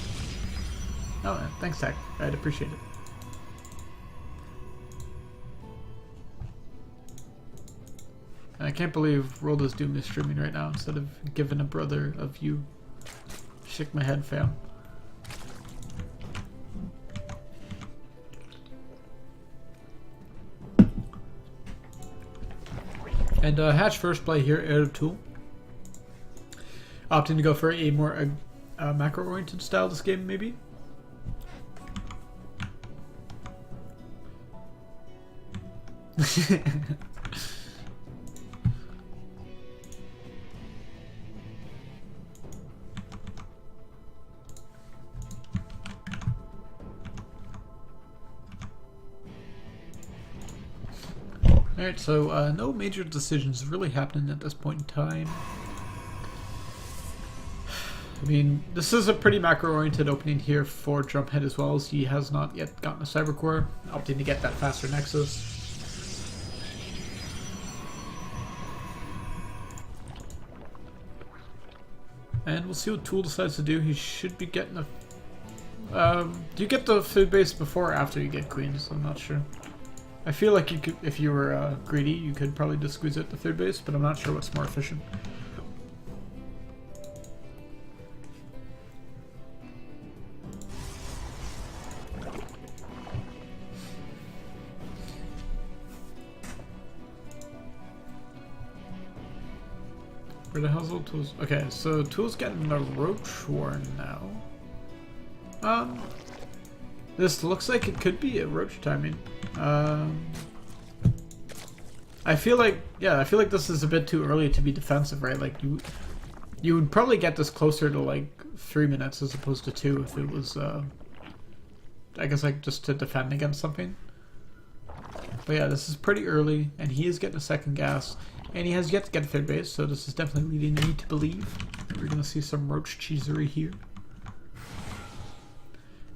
A: Oh, man, thanks, Tech. I'd appreciate it. And I can't believe World is Doom is streaming right now instead of giving a brother a view. Shake my head, fam. And Hatch first play here out of tool. Opting to go for a more macro-oriented style this game, maybe. Alright, so no major decisions really happening at this point in time. I mean, this is a pretty macro-oriented opening here for Drumhead as well, as he has not yet gotten a Cybercore, opting to get that faster Nexus. And we'll see what Tool decides to do. He should be getting a... do you get the food base before or after you get Queens? I'm not sure. I feel like you could, if you were greedy, you could probably just squeeze out the third base, but I'm not sure what's more efficient. Where the hell's old Tools? Okay, so Tool's getting a Roach War now. This looks like it could be a Roach timing. I feel like, yeah, I feel like this is a bit too early to be defensive, right? Like you would probably get this closer to like 3 minutes as opposed to 2 if it was, I guess like just to defend against something. But yeah, this is pretty early, and he is getting a second gas, and he has yet to get a third base, so this is definitely leading me to believe that we're gonna see some Roach cheesery here.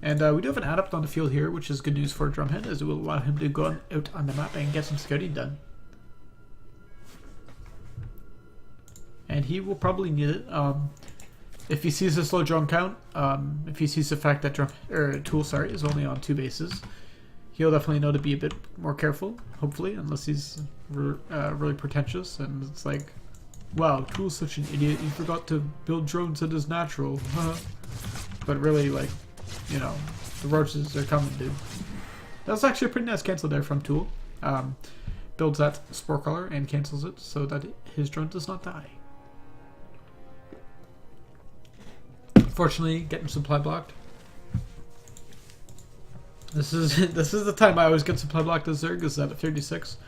A: And we do have an adept on the field here, which is good news for Drumhead, as it will allow him to go out on the map and get some scouting done. And he will probably need it. If he sees a slow drone count, if he sees the fact that Tool is only on 2 bases, he'll definitely know to be a bit more careful, hopefully, unless he's really pretentious and it's like, wow, Tool's such an idiot, he forgot to build drones that is natural. But really, like, you know, the roaches are coming, dude. That's actually a pretty nice cancel there from Tool. Builds that Spore Collar and cancels it so that his drone does not die. Unfortunately, getting supply blocked. This is the time I always get supply blocked as Zerg, is at 36.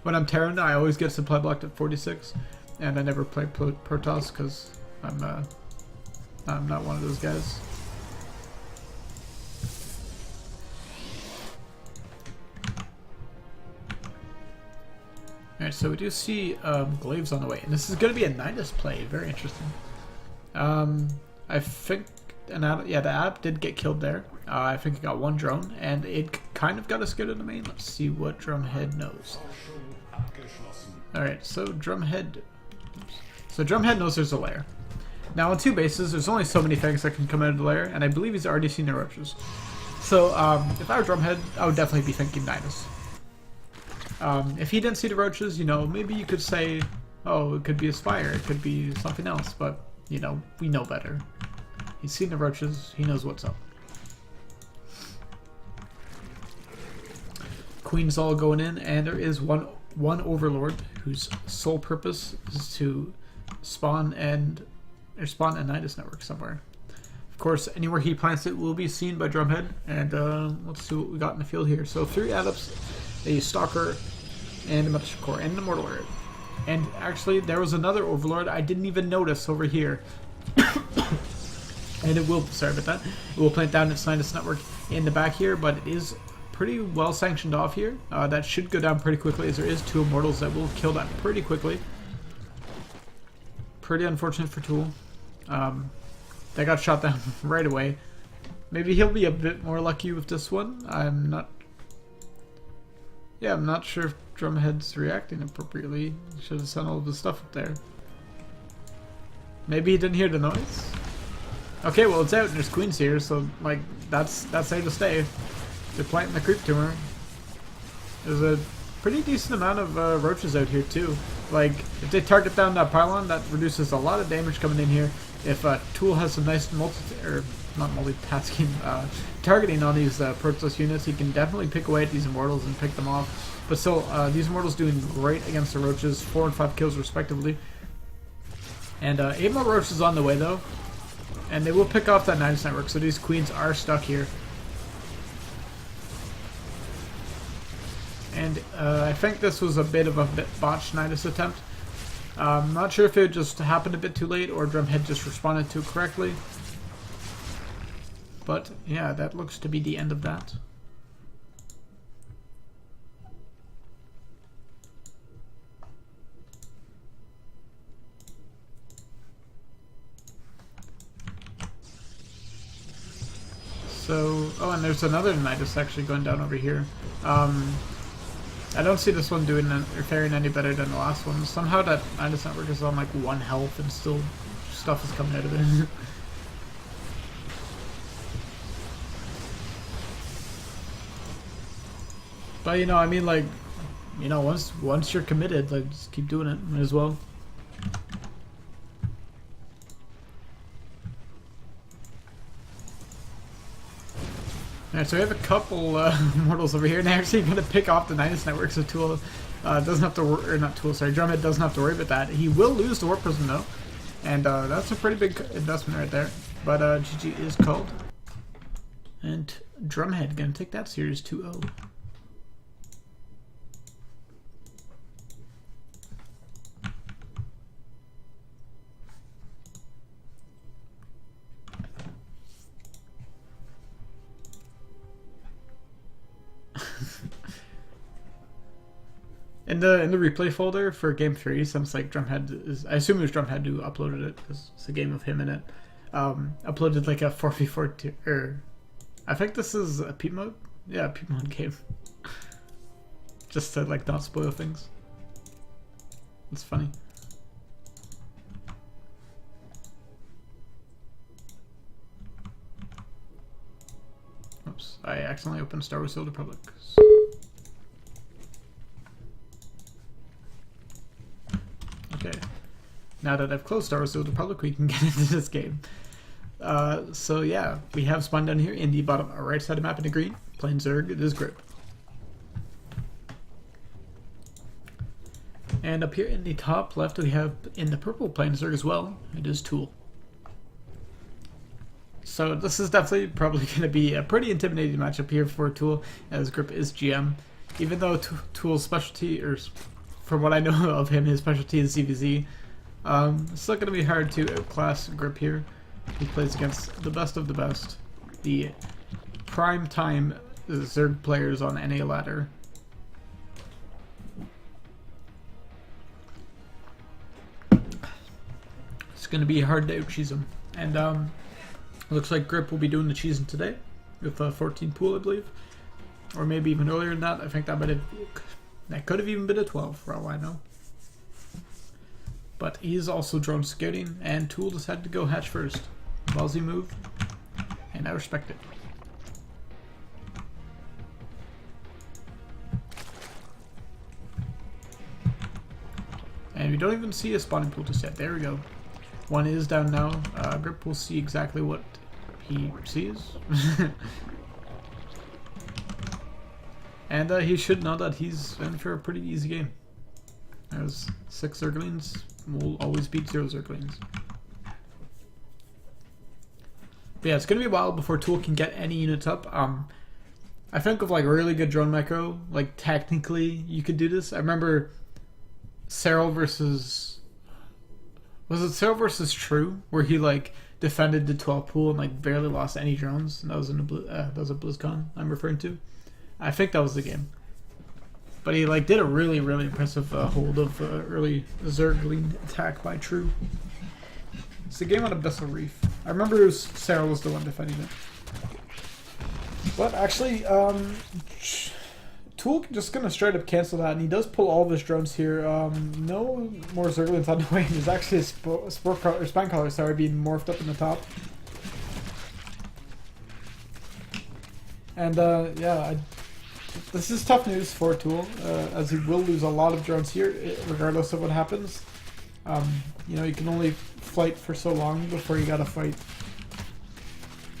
A: When I'm Terran, I always get supply blocked at 46, and I never play Protoss because I'm not one of those guys. Alright, so we do see Glaives on the way, and this is going to be a Nidus play. Very interesting. I think the app did get killed there. I think it got 1 drone, and it kind of got us scared in the main. Let's see what Drumhead knows. Alright, so Drumhead knows there's a lair. Now on 2 bases, there's only so many things that can come out of the lair, and I believe he's already seen the roaches. So if I were Drumhead, I would definitely be thinking Nidus. If he didn't see the roaches, you know, maybe you could say, oh, it could be a Spire, it could be something else, but, you know, we know better. He's seen the roaches, he knows what's up. Queens all going in, and there is one overlord whose sole purpose is to spawn a Nidus network somewhere. Of course, anywhere he plants it will be seen by Drumhead, and let's see what we got in the field here. So 3 adepts, a stalker, and a Mothership Core, and an immortal area. And actually, there was another overlord I didn't even notice over here. And it will, sorry about that, it will plant down its Nidus network in the back here, but it is pretty well sanctioned off here. That should go down pretty quickly, as there is 2 immortals that will kill that pretty quickly. Pretty unfortunate for Tool. They got shot down right away. Maybe he'll be a bit more lucky with this one. I'm not sure if Drumhead's reacting appropriately. Should have sent all of the stuff up there. Maybe he didn't hear the noise. Okay, well it's out and there's queens here, so like that's there to stay. They're planting the creep tumor. There's a pretty decent amount of roaches out here too. Like if they target down that pylon, that reduces a lot of damage coming in here. If Tool has some nice targeting on these Protoss units, he can definitely pick away at these immortals and pick them off. But still, these immortals doing great against the roaches, 4 and 5 kills respectively. And 8 more roaches on the way though. And they will pick off that Nidus network, so these queens are stuck here. And I think this was a bit of a botched Nidus attempt. I'm not sure if it just happened a bit too late or Drumhead just responded to it correctly. But yeah, that looks to be the end of that. So, oh, and there's another Nidus actually going down over here. I don't see this one doing or faring any better than the last one. Somehow that Nidus network is on like 1 health and still stuff is coming out of it. But you know, I mean, like, you know, once you're committed, like, just keep doing it. Might as well. Alright, so we have a couple mortals over here, and they're actually going to pick off the Nidus network, so Tool doesn't have to worry, or not Tool, sorry, Drumhead doesn't have to worry about that. He will lose the Warp Prism though, and that's a pretty big investment right there. But GG is called, and Drumhead going to take that series 2-0. In the replay folder for Game 3, since like Drumhead is, I assume it was Drumhead who uploaded it because it's a game of him in it. Uploaded like a 4v4 or I think this is a peep mode. Yeah, peep mode game. Just to like not spoil things. It's funny. Oops, I accidentally opened Star Wars: The Old Republic. Okay, now that I've closed Star Wars: The Old Republic, we can get into this game. So yeah, we have spawned down here in the bottom right side of the map in the green, playing Zerg. It is Grip. And up here in the top left, we have in the purple playing Zerg as well. It is Tool. So this is definitely probably going to be a pretty intimidating matchup here for Tool, as Grip is GM. Even though Tool's specialty, or from what I know of him, his specialty is ZVZ. It's still going to be hard to outclass Grip here. He plays against the best of the best, the prime time Zerg players on NA ladder. It's going to be hard to out-cheese him. And looks like Grip will be doing the cheesing today with 14 pool, I believe. Or maybe even earlier than that. I think that could have even been a 12 for all I know. But he is also drone scouting, and Tool decided to go hatch first. Ballsy move, and I respect it. And we don't even see a spawning pool just yet. There we go. One is down now. Grip will see exactly what he sees. And he should know that he's in for a pretty easy game. There's 6 Zerglings. We'll always beat 0 Zerglings. But yeah, it's going to be a while before Tool can get any units up. I think with like really good drone macro, like technically you could do this. I remember Cyril versus... Was it Cyril versus True? Where he like defended the 12 pool and like barely lost any drones. And that was in that was a BlizzCon I'm referring to. I think that was the game. But he like did a really, really impressive hold of early Zergling attack by True. It's the game on Abyssal Reef. I remember Sarah was the one defending it. But actually, Tool just gonna straight up cancel that, and he does pull all of his drones here. No more Zerglings on the way. There's actually a spine collar, sorry, being morphed up in the top. And yeah, this is tough news for Tool, as he will lose a lot of drones here, regardless of what happens. You know, you can only fight for so long before you gotta fight.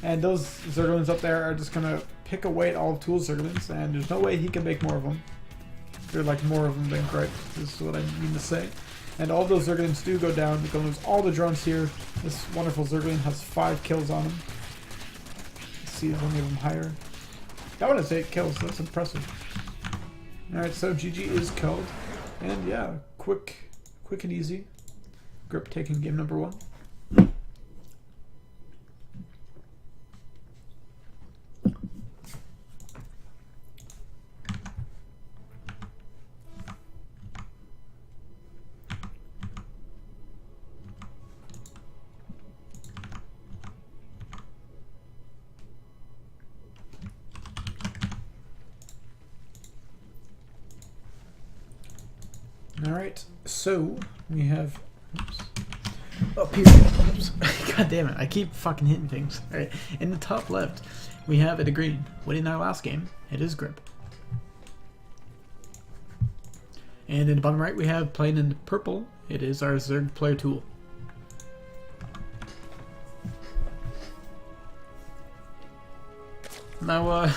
A: And those Zerglings up there are just gonna pick away at all of Tool's Zerglings, and there's no way he can make more of them. They're like more of them than Gripe, is what I mean to say. And all those Zerglings do go down. You're gonna lose all the drones here. This wonderful Zergling has 5 kills on him. Let's see if any of them higher. That one has 8 kills, that's impressive. Alright, so GG is killed. And yeah, quick and easy. Grip taking game number 1. Alright, so we have... Oops. Up here. Oops. God damn it, I keep fucking hitting things. Alright, in the top left, we have it green. Winning our last game, it is Grip. And in the bottom right, we have playing in purple, it is our Zerg player Tool. Now,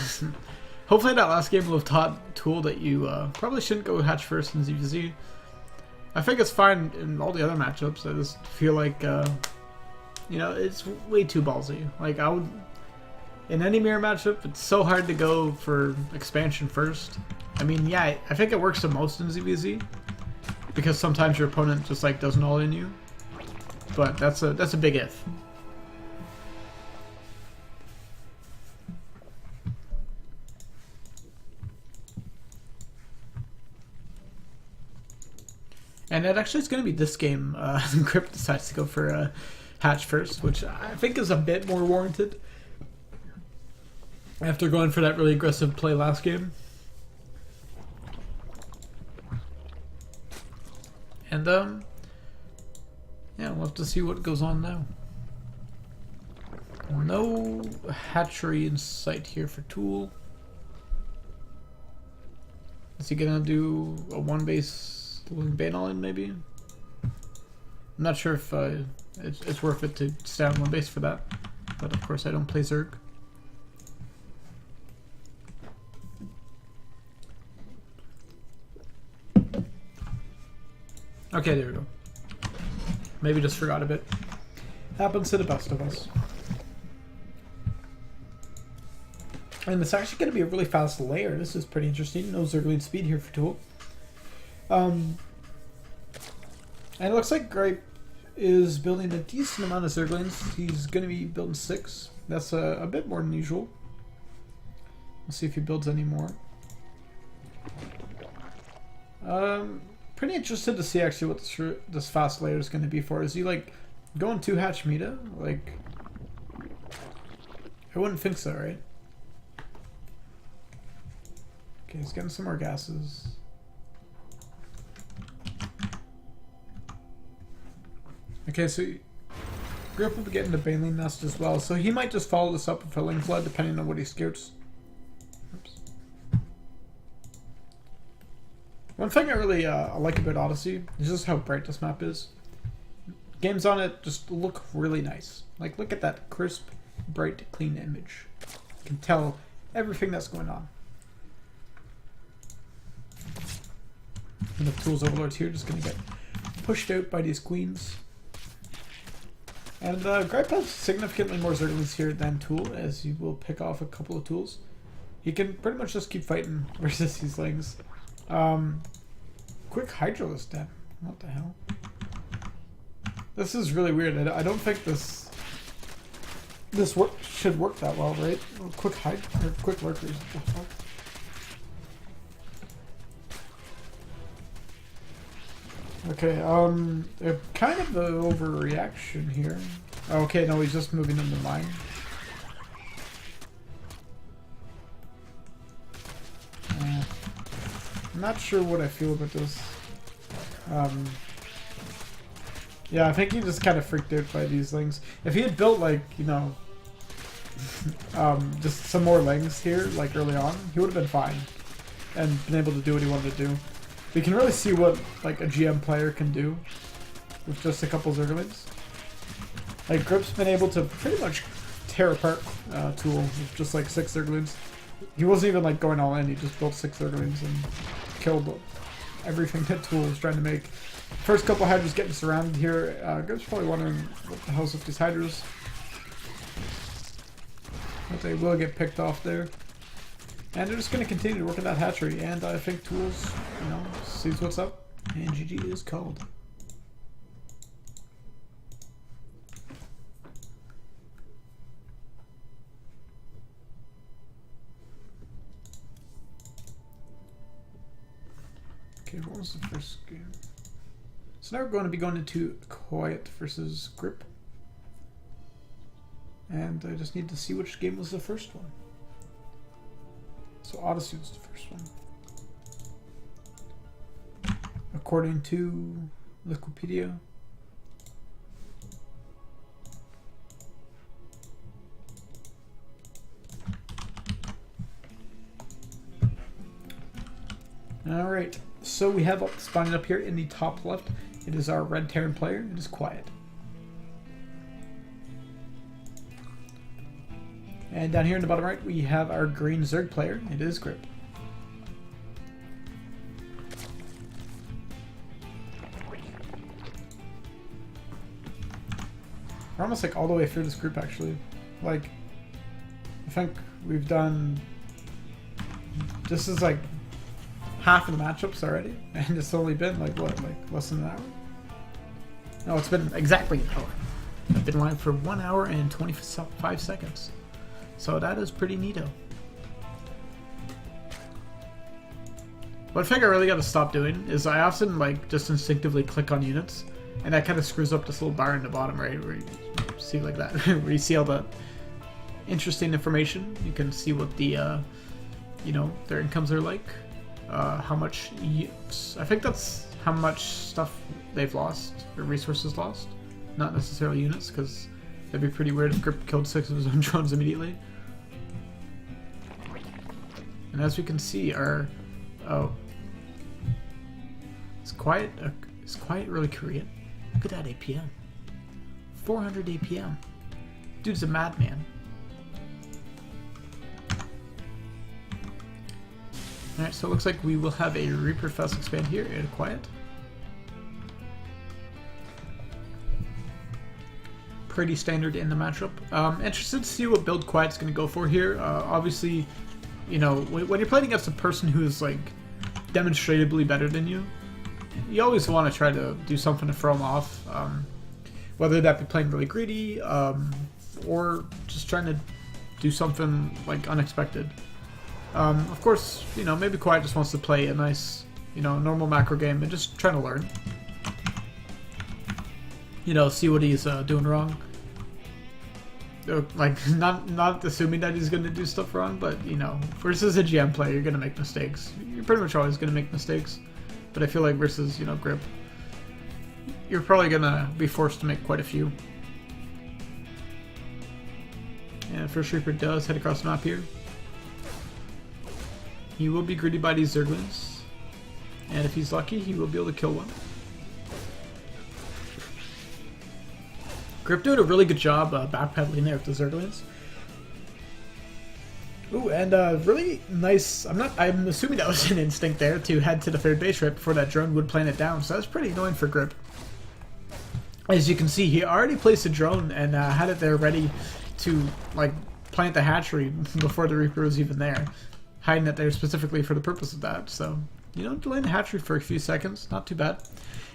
A: hopefully that last game will have taught Tool that you probably shouldn't go hatch first in ZVZ. I think it's fine in all the other matchups. I just feel like, you know, it's way too ballsy. Like, I would... In any mirror matchup, it's so hard to go for expansion first. I mean, yeah, I think it works the most in ZVZ. Because sometimes your opponent just, like, doesn't all in you. But that's a big if. And it actually is going to be this game. Grip decides to go for hatch first, which I think is a bit more warranted. After going for that really aggressive play last game. And, yeah, we'll have to see what goes on now. No hatchery in sight here for Tool. Is he going to do a 1-base... Bane all in, maybe? I'm not sure if it's worth it to stay on 1 base for that, but of course I don't play Zerg. Okay, there we go. Maybe just forgot a bit. Happens to the best of us. And it's actually going to be a really fast layer. This is pretty interesting. No Zergling speed here for Tool. And it looks like Gripe is building a decent amount of Zerglings. He's going to be building 6. That's a bit more than usual. Let's see if he builds any more. Pretty interested to see actually what this fast layer is going to be for. Is he like going 2 hatch meta? Like, I wouldn't think so, right? Okay, he's getting some more gases. Okay, so Grip will be getting the Baneling Nest as well, so he might just follow this up with a Ling Flood depending on what he scouts. Oops. One thing I really like about Odyssey is just how bright this map is. Games on it just look really nice. Like, look at that crisp, bright, clean image. You can tell everything that's going on. And the Tools Overlords here just gonna get pushed out by these queens. And Gripe has significantly more Zerglings here than Tool, as you will pick off a couple of tools. He can pretty much just keep fighting versus these Lings. Quick Hydro is dead. What the hell? This is really weird. I don't think this should work that well, right? Quick Hydro or Quick Lurkers. What the fuck? Okay, kind of the overreaction here. Okay, no, he's just moving into mine. I'm not sure what I feel about this. Yeah, I think he just kind of freaked out by these Lings. If he had built, like, you know, just some more Lings here, like, early on, he would have been fine. And been able to do what he wanted to do. We can really see what, like, a GM player can do with just a couple Zerglings. Like, Grip's been able to pretty much tear apart Tool with just, like, 6 Zerglings. He wasn't even, like, going all in, he just built 6 Zerglings and killed everything that Tool was trying to make. First couple Hydras getting surrounded here. Grip's probably wondering what the hell's with these Hydras. But they will get picked off there. And they're just going to continue to work on that hatchery. And I think Tools, you know, sees what's up. And GG is called. Okay, what was the first game? So now we're going to be going into Quiet versus Grip. And I just need to see which game was the first one. So Odyssey was the first one. According to Wikipedia. Alright, so we have spawning up here in the top left. It is our red Terran player. It is Quiet. And down here in the bottom right, we have our green Zerg player. It is Grip. We're almost like all the way through this group, actually. Like, I think we've done... This is like half of the matchups already. And it's only been like, what, like less than an hour? No, it's been exactly an hour. I've been live for 1 hour and 25 seconds. So that is pretty neato. What I think I really got to stop doing is I often like just instinctively click on units, and that kind of screws up this little bar in the bottom right where you see like that, where you see all the interesting information. You can see what the you know, their incomes are like, how much I think that's how much stuff they've lost or resources lost, not necessarily units, because that'd be pretty weird if Grip killed 6 of his own drones immediately. And as we can see, our it's quiet really Korean. Look at that APM, 400 APM. Dude's a madman. All right, so it looks like we will have a Reaper Fest expand here at Quiet. Pretty standard in the matchup. Interested to see what build Quiet's going to go for here. Obviously, you know, when you're playing against a person who's like demonstrably better than you, you always want to try to do something to throw them off. Whether that be playing really greedy, or just trying to do something like unexpected. Of course, you know, maybe Quiet just wants to play a nice, you know, normal macro game and just trying to learn. You know, see what he's doing wrong. Like, not assuming that he's going to do stuff wrong, but, you know, versus a GM player, you're going to make mistakes. You're pretty much always going to make mistakes. But I feel like versus, you know, Grip, you're probably going to be forced to make quite a few. And first Reaper does head across the map here. He will be greeted by these Zerglings. And if he's lucky, he will be able to kill one. Grip doing a really good job backpedaling there with the Zerglings. Ooh, and really nice. I'm assuming that was an instinct there to head to the third base right before that drone would plant it down. So that's pretty annoying for Grip. As you can see, he already placed a drone and had it there ready to like plant the hatchery before the Reaper was even there, hiding it there specifically for the purpose of that. So, you know, delaying the hatchery for a few seconds, not too bad.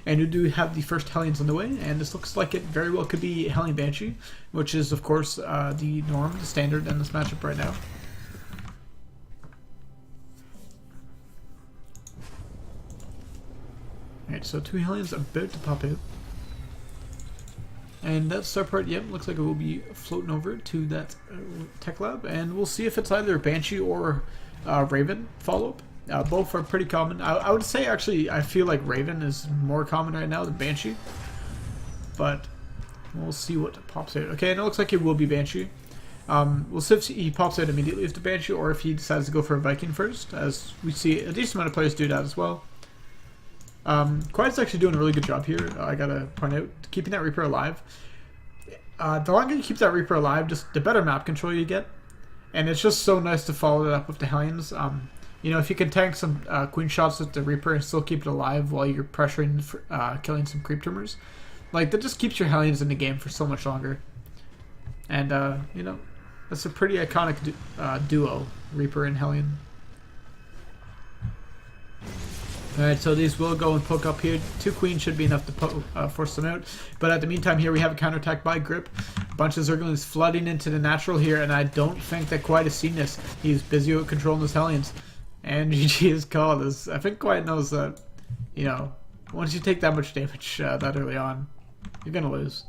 A: And you do have the first Hellions on the way, and this looks like it very well could be Hellion Banshee, which is, of course, the norm, the standard in this matchup right now. Alright, so 2 Hellions about to pop out. And that start part, yep, looks like it will be floating over to that tech lab, and we'll see if it's either Banshee or Raven follow-up. Both are pretty common. I would say, actually, I feel like Raven is more common right now than Banshee. But we'll see what pops out. Okay, and it looks like it will be Banshee. We'll see if he pops out immediately after Banshee, or if he decides to go for a Viking first, as we see a decent amount of players do that as well. Quiet's actually doing a really good job here, I gotta point out, keeping that Reaper alive. The longer you keep that Reaper alive, just the better map control you get. And it's just so nice to follow that up with the Hellions. You know, if you can tank some queen shots with the Reaper and still keep it alive while you're pressuring for, killing some creep tumors, like, that just keeps your Hellions in the game for so much longer. And, you know, that's a pretty iconic duo, Reaper and Hellion. Alright, so these will go and poke up here. 2 queens should be enough to force them out. But at the meantime here, we have a counterattack by Grip. A bunch of Zerglings flooding into the natural here, and I don't think that Quiet has seen this. He's busy with controlling his Hellions. And GG is called. I think Quiet knows that, you know, once you take that much damage that early on, you're going to lose.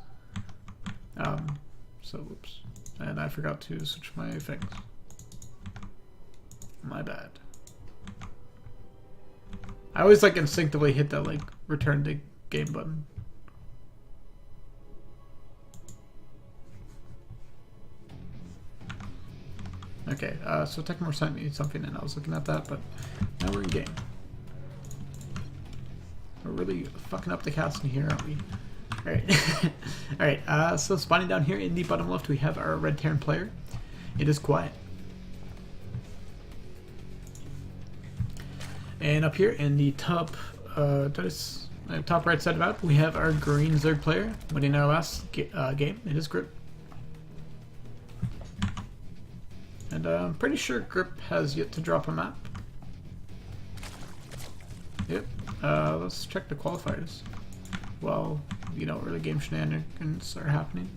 A: So, whoops. And I forgot to switch my things. My bad. I always like instinctively hit that like return to game button. Okay, so Techmore sent me something and I was looking at that, but now we're in game. We're really fucking up the cast in here, aren't we? Alright. Alright, so spawning down here in the bottom left we have our red Terran player. It is Quiet. And up here in the top top right side of the map, we have our green Zerg player winning our last game. It is Grip. And I'm pretty sure Grip has yet to drop a map. Yep. Let's check the qualifiers. Well, you know, early game shenanigans are happening.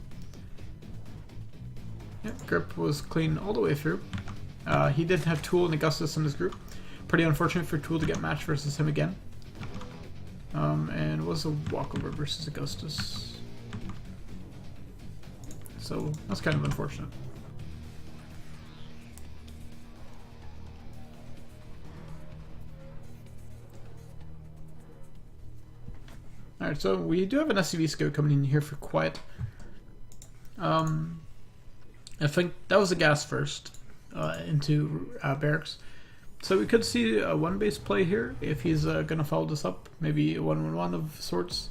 A: Yep, Grip was clean all the way through. He did have Tool and Augustus in his group. Pretty unfortunate for Tool to get matched versus him again. And it was a walkover versus Augustus. So that's kind of unfortunate. Alright, so we do have an SCV scout coming in here for Quiet. I think that was a gas first into Barracks. So we could see a one base play here if he's going to follow this up. Maybe a 1-1-1 of sorts.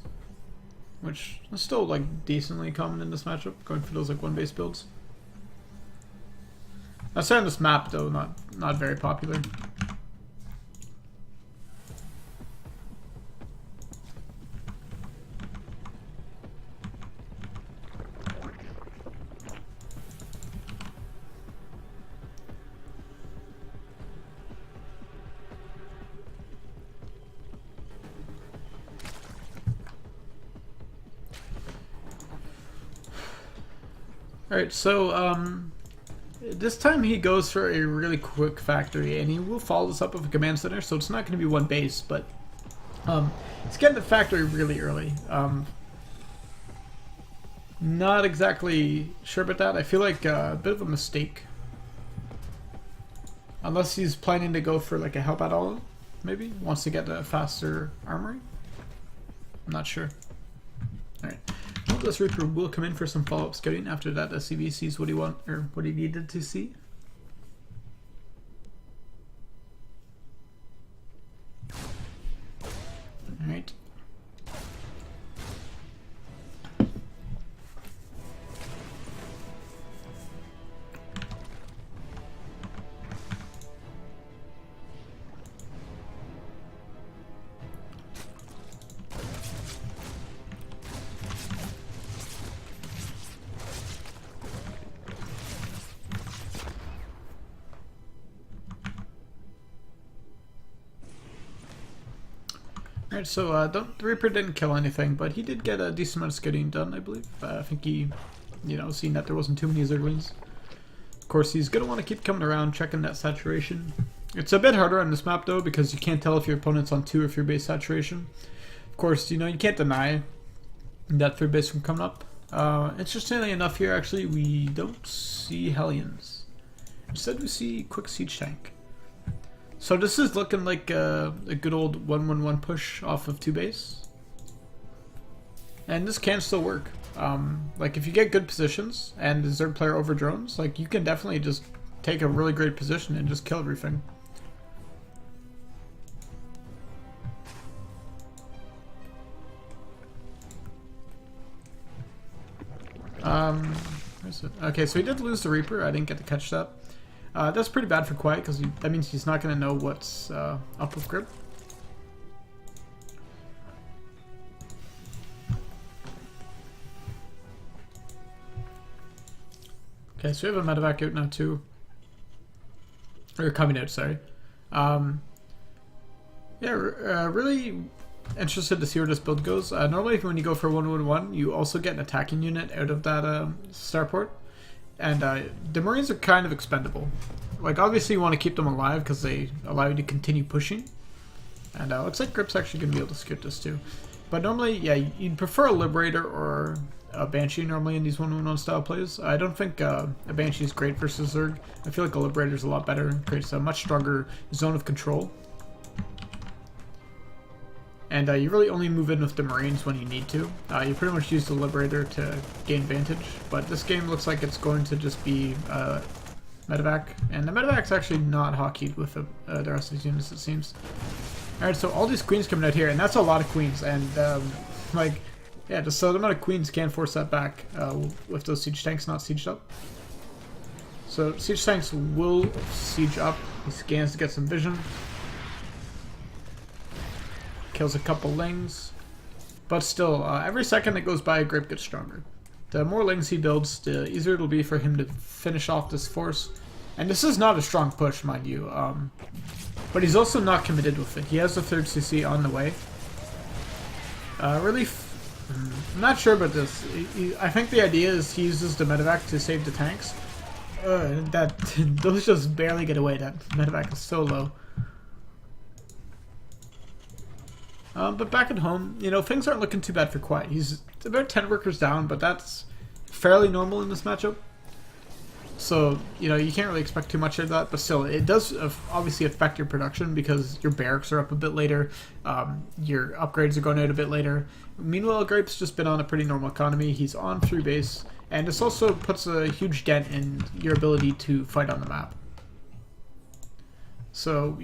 A: Which is still like decently common in this matchup, going for those like one base builds. I'd say on this map though, not very popular. Alright, so this time he goes for a really quick factory, and he will follow this up with a command center, so it's not going to be one base, but he's getting the factory really early. Not exactly sure about that. I feel like a bit of a mistake. Unless he's planning to go for like a help at all, maybe? Wants to get a faster armory? I'm not sure. Alright. Well, this Reaper will come in for some follow-up scouting after that SCV sees what he what he needed to see. Alright. Alright, so the Reaper didn't kill anything, but he did get a decent amount of skidding done, I believe. I think he, seen that there wasn't too many Zerglings. Of course, he's going to want to keep coming around, checking that saturation. It's a bit harder on this map, though, because you can't tell if your opponent's on 2 or 3 base saturation. Of course, you can't deny that 3 base from coming up. Interestingly enough here, actually, we don't see Hellions. Instead, we see Quick Siege Tank. So this is looking like a good old 1-1-1 push off of 2 base. And this can still work. Like, if you get good positions and the Zerg player over drones, like, you can definitely just take a really great position and just kill everything. Where's it? Okay, so he did lose the Reaper. I didn't get to catch that. That's pretty bad for Quiet, because that means he's not going to know what's up with Grip. Okay, so we have a medevac out now too. Or coming out, sorry. Yeah, really interested to see where this build goes. Normally when you go for 1-1-1, you also get an attacking unit out of that starport. And the Marines are kind of expendable. Like, obviously you want to keep them alive because they allow you to continue pushing. And looks like Grip's actually going to be able to skip this too. But normally, yeah, you'd prefer a Liberator or a Banshee normally in these 1-1-1 style plays. I don't think a Banshee is great versus Zerg. I feel like a Liberator is a lot better. It creates a much stronger zone of control. And you really only move in with the Marines when you need to. You pretty much use the Liberator to gain advantage. But this game looks like it's going to just be medevac. And the medevac's actually not hockeyed with the rest of these units, it seems. Alright, so all these queens coming out here, and that's a lot of queens. And, like, yeah, just so the amount of queens can force that back with those siege tanks not sieged up. So siege tanks will siege up. He scans to get some vision. Kills a couple lings. But still, every second that goes by, Grip gets stronger. The more lings he builds, the easier it'll be for him to finish off this force. And this is not a strong push, mind you. But he's also not committed with it. He has the 3rd CC on the way. Really, I'm not sure about this. I think the idea is he uses the medevac to save the tanks. Those just barely get away. That medevac is so low. But back at home, things aren't looking too bad for Quiet. He's about 10 workers down, but that's fairly normal in this matchup. So, you can't really expect too much of that, but still, it does obviously affect your production because your barracks are up a bit later, your upgrades are going out a bit later. Meanwhile, Grape's just been on a pretty normal economy. He's on 3 base, and this also puts a huge dent in your ability to fight on the map. So,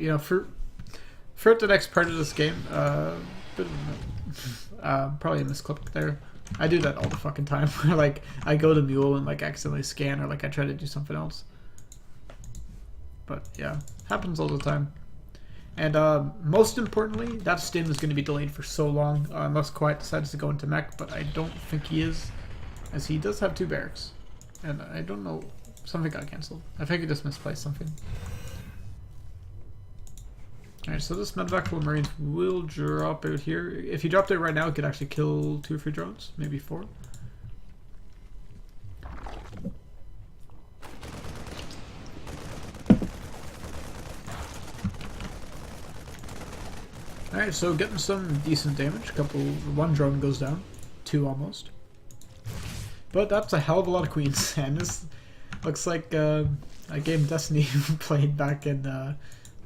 A: for the next part of this game, probably a misclick there. I do that all the fucking time. Like, I go to Mule and, like, accidentally scan, or, like, I try to do something else. But, yeah, happens all the time. And, most importantly, that stim is going to be delayed for so long, unless Quiet decides to go into mech, but I don't think he is, as he does have 2 barracks. And I don't know, something got cancelled. I think he just misplaced something. Alright, so this medevac for Marines will drop out here. If he dropped it right now, it could actually kill 2 or 3 drones, maybe 4. Alright, so getting some decent damage. 1 drone goes down. 2 almost. But that's a hell of a lot of queens. And this looks like a game Destiny played back in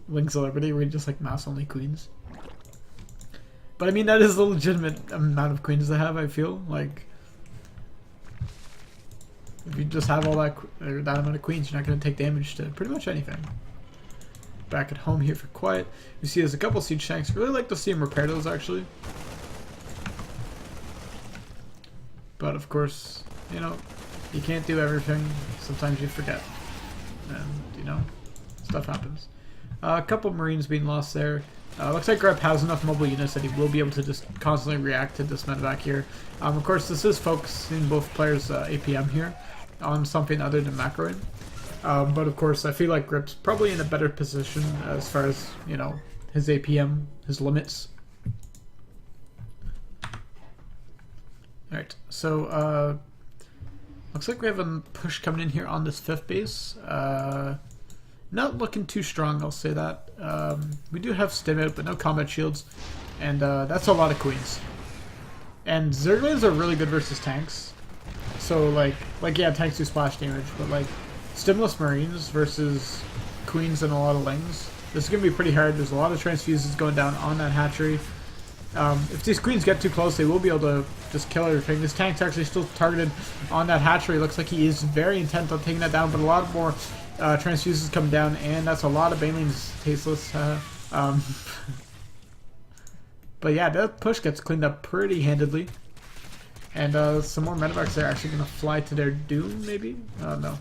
A: Wings of Liberty, where you just like mass only queens. But I mean, that is a legitimate amount of queens to have, I feel. Like, if you just have all that amount of queens, you're not going to take damage to pretty much anything. Back at home here for Quiet. You see there's a couple siege tanks. Really like to see him repair those, actually. But of course, you can't do everything. Sometimes you forget. And, stuff happens. A couple Marines being lost there. Looks like Grep has enough mobile units that he will be able to just constantly react to this medevac here. Of course, this is focusing both players' APM here on something other than macroing. But of course, I feel like Grip's probably in a better position as far as, his APM, his limits. Alright, so looks like we have a push coming in here on this 5th base. Not looking too strong, I'll say that. We do have stim out, but no combat shields, and that's a lot of queens. And Zerglings are really good versus tanks. So like yeah, tanks do splash damage, but like stimless marines versus queens and a lot of lings, this is gonna be pretty hard. There's a lot of transfuses going down on that hatchery. If these queens get too close, they will be able to just kill everything. This tank's actually still targeted on that hatchery. Looks like he is very intent on taking that down, but a lot more transfuses come down, and that's a lot of banelings tasteless. But yeah, that push gets cleaned up pretty handedly. And some more medevacs are actually going to fly to their doom, maybe? No.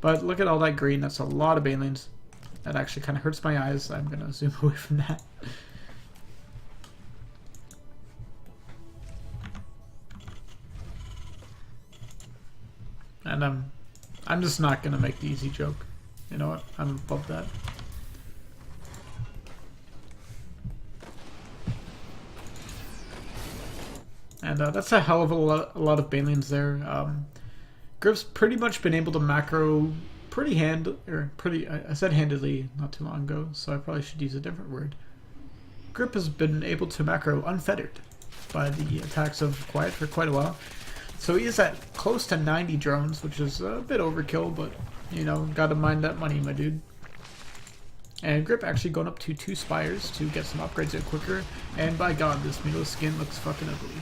A: But look at all that green. That's a lot of banelings. That actually kind of hurts my eyes. I'm going to zoom away from that. And I'm just not going to make the easy joke. You know what? I'm above that. And that's a hell of a lot of banelings there. Grip's pretty much been able to macro I said handedly not too long ago, so I probably should use a different word. Grip has been able to macro unfettered by the attacks of Quiet for quite a while. So he is at close to 90 drones, which is a bit overkill, but, you know, gotta mind that money, my dude. And Grip actually going up to 2 spires to get some upgrades in quicker, and by god, this Milo skin looks fucking ugly.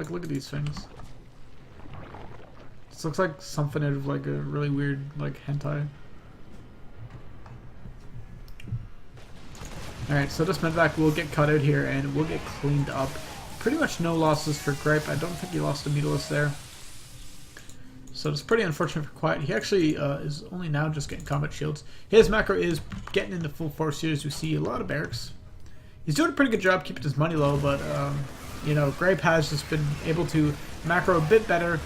A: Look at these things. This looks like something out of like a really weird like hentai. Alright, so this medvac will get cut out here and will get cleaned up. Pretty much no losses for Gripe. I don't think he lost a Mutulus there. So it's pretty unfortunate for Quiet. He actually is only now just getting combat shields. His macro is getting into full force here as we see a lot of barracks. He's doing a pretty good job keeping his money low, but you know, Grape has just been able to macro a bit better.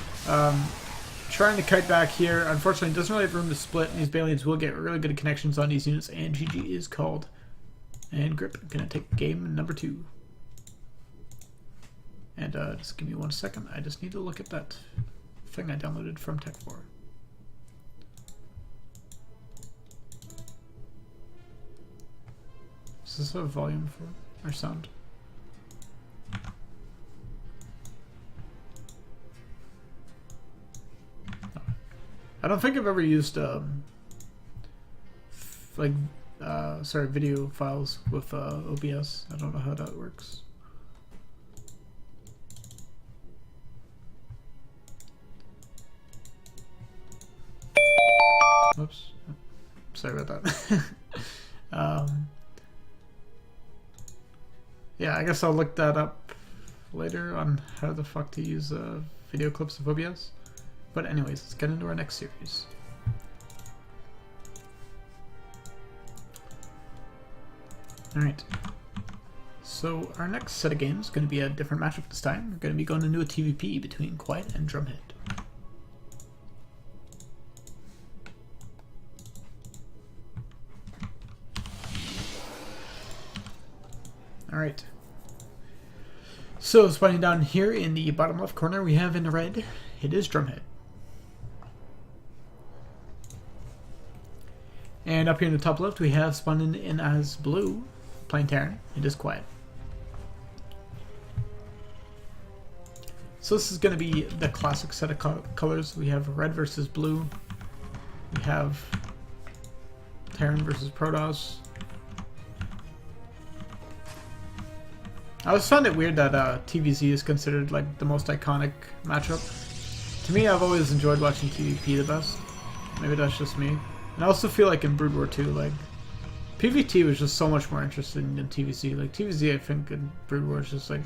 A: Trying to kite back here. Unfortunately, doesn't really have room to split, and these Balians will get really good connections on these units, and GG is called. And Grip gonna take game number 2. And just give me 1 second. I just need to look at that thing I downloaded from Tech4. Is this a volume for our sound? I don't think I've ever used video files with OBS. I don't know how that works. Oops. Sorry about that. Yeah, I guess I'll look that up later on how the fuck to use video clips of OBS. But anyways, let's get into our next series. Alright. So our next set of games is going to be a different matchup this time. We're going to be going into a TVP between Quiet and Drumhead. Alright. So spawning down here in the bottom left corner, we have in red, it is Drumhead. And up here in the top left, we have spawning in as blue, playing Terran. It is Quiet. So this is going to be the classic set of colors. We have red versus blue. We have Terran versus Protoss. I always found it weird that TVZ is considered like the most iconic matchup. To me, I've always enjoyed watching TVP the best. Maybe that's just me. And I also feel like in Brood War 2, like, PvT was just so much more interesting than TVZ. Like, TVZ, I think, in Brood War is just, like,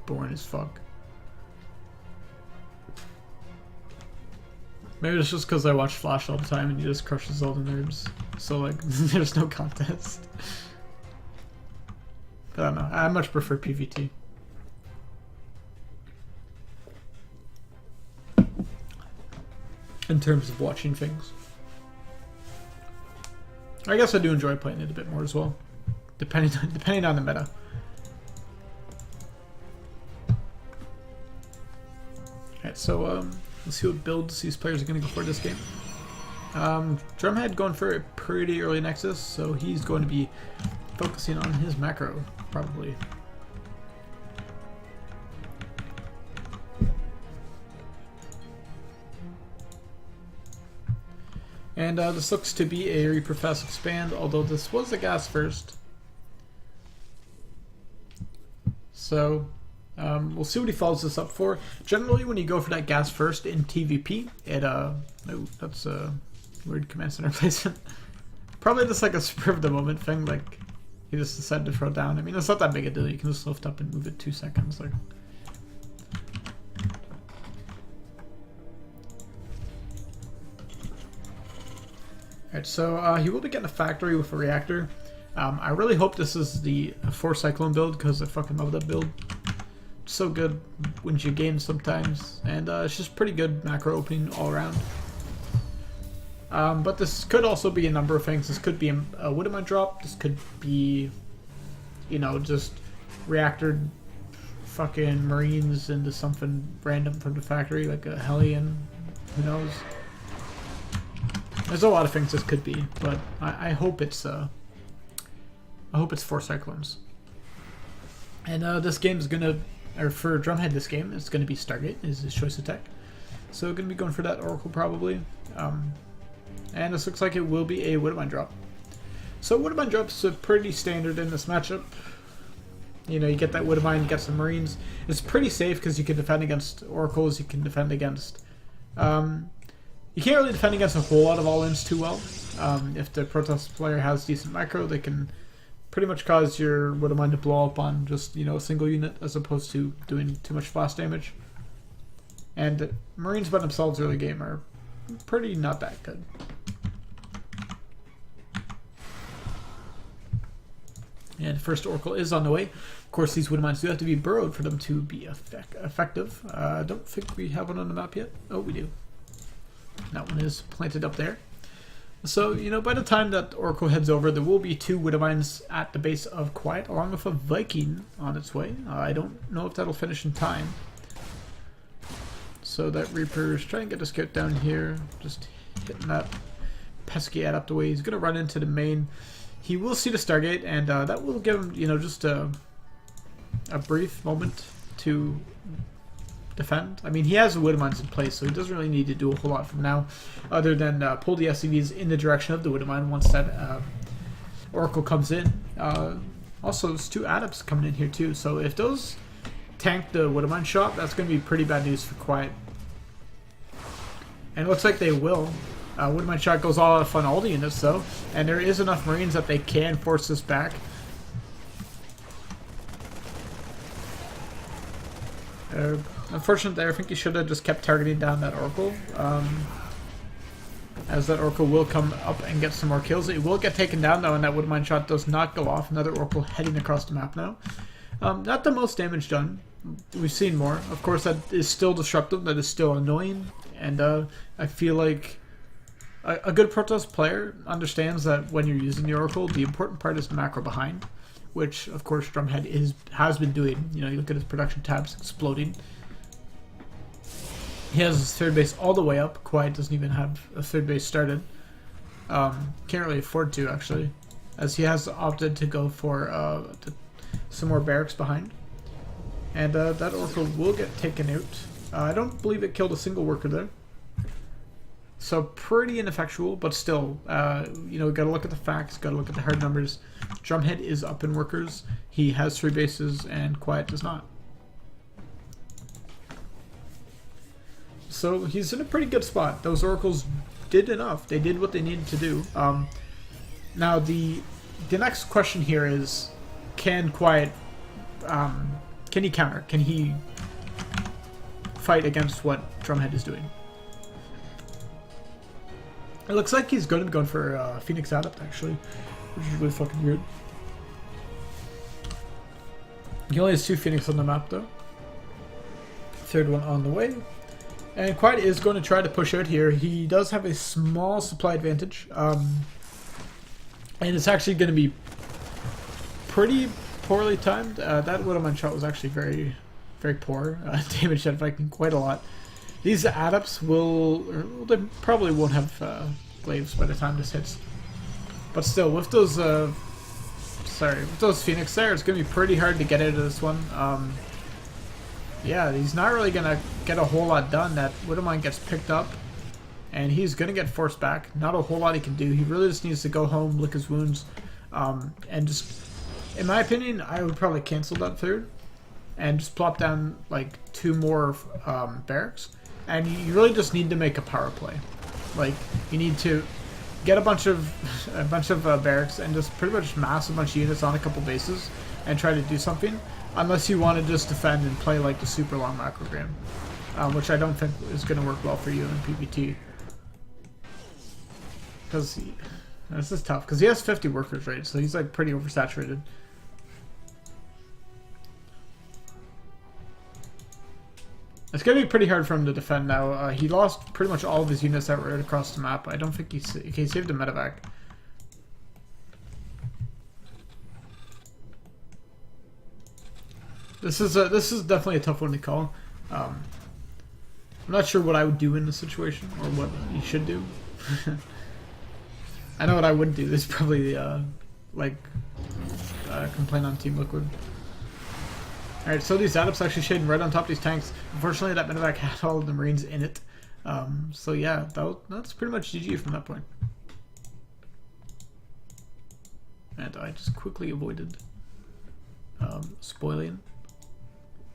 A: boring as fuck. Maybe it's just because I watch Flash all the time and he just crushes all the nerds. So, like, there's no contest. But I don't know. I much prefer PvT. In terms of watching things. I guess I do enjoy playing it a bit more as well, depending on the meta. Alright, so let's see what builds these players are going to go for this game. Drumhead going for a pretty early Nexus, so he's going to be focusing on his macro, probably. And this looks to be a Reaper Fast Expand, although this was a gas first. So we'll see what he follows this up for. Generally, when you go for that gas first in TVP, it oh, that's a weird command center placement. Probably just like a spur of the moment thing, like he just decided to throw down. I mean, it's not that big a deal. You can just lift up and move it 2 seconds. Like. Alright, so he will be getting a factory with a reactor. I really hope this is the 4 Cyclone build, because I fucking love that build. It's so good, wins you games sometimes, and it's just pretty good macro opening all around. But this could also be a number of things. This could be a Widowmine drop, this could be, you know, just reactored fucking Marines into something random from the factory, like a Hellion, who knows. There's a lot of things this could be, but I hope it's 4 Cyclones. And this game is gonna, or for Drumhead, this game it's gonna be Stargate is his choice of tech. So gonna be going for that Oracle probably. And this looks like it will be a Widowmine drop. So Widowmine drops are pretty standard in this matchup. You know, you get that Widowmine, you get some Marines. It's pretty safe because you can defend against Oracles, you can defend against. You can't really defend against a whole lot of all-ins too well. If the Protoss player has decent micro, they can pretty much cause your Widowmine to blow up on just, you know, a single unit as opposed to doing too much flash damage. And Marines by themselves early game are pretty not that good. And first Oracle is on the way. Of course, these Widowmines do have to be burrowed for them to be effective. I don't think we have one on the map yet. Oh, we do. That one is planted up there. So, you know, by the time that Oracle heads over, there will be 2 Widowmines at the base of Quiet, along with a Viking on its way. I don't know if that'll finish in time. So that Reaper's trying to get the scout down here, just hitting that pesky ad up the way. He's going to run into the main. He will see the Stargate, and that will give him, you know, just a brief moment to defend. I mean, he has the Widowmines in place, so he doesn't really need to do a whole lot from now, other than pull the SCVs in the direction of the Widowmine once that Oracle comes in. Also, there's 2 Adepts coming in here too, so if those tank the Widowmine shot, that's going to be pretty bad news for Quiet. And it looks like they will. Widowmine shot goes all out on all the units though, and there is enough Marines that they can force this back. Unfortunately, I think he should have just kept targeting down that Oracle, as that Oracle will come up and get some more kills. It will get taken down though, and that Widowmine shot does not go off. Another Oracle heading across the map now. Not the most damage done. We've seen more. Of course, that is still disruptive. That is still annoying, and I feel like a good Protoss player understands that when you're using the Oracle, the important part is the macro behind, which of course Drumhead has been doing. You know, you look at his production tabs exploding. He has his 3rd base all the way up. Quiet doesn't even have a 3rd base started. Can't really afford to, actually, as he has opted to go for some more barracks behind. And that Oracle will get taken out. I don't believe it killed a single worker there. So pretty ineffectual, but still, you know, gotta look at the facts, gotta look at the hard numbers. Drumhead is up in workers. He has 3 bases, and Quiet does not. So he's in a pretty good spot. Those Oracles did enough. They did what they needed to do. Now the next question here is, can Quiet, can he counter? Can he fight against what Drumhead is doing? It looks like he's going to be going for Phoenix Adept, actually, which is really fucking weird. He only has 2 Phoenix on the map, though. 3rd one on the way. And Quiet is going to try to push out here. He does have a small supply advantage. And it's actually going to be pretty poorly timed. That Widowman shot was actually very, very poor. Damaged that Viking quite a lot. These adepts they probably won't have glaives by the time this hits. But still, with those, with those Phoenix there, it's going to be pretty hard to get out of this one. Yeah, he's not really going to get a whole lot done. That Widowmine gets picked up, and he's going to get forced back. Not a whole lot he can do. He really just needs to go home, lick his wounds, and just, in my opinion, I would probably cancel that third, and just plop down like 2 more barracks. And you really just need to make a power play. Like, you need to get a bunch of barracks and just pretty much mass a bunch of units on a couple bases and try to do something. Unless you want to just defend and play like the super long macro game, which I don't think is going to work well for you in PvT. Because this is tough. Because he has 50 workers, right? So he's like pretty oversaturated. It's going to be pretty hard for him to defend now. He lost pretty much all of his units that were right across the map. I don't think he saved a medevac. This is definitely a tough one to call. I'm not sure what I would do in this situation or what he should do. I know what I would do. This is probably complain on Team Liquid. Alright, so these adepts actually shading right on top of these tanks. Unfortunately, that medevac had all of the Marines in it. So yeah, that's pretty much GG from that point. And I just quickly avoided spoiling.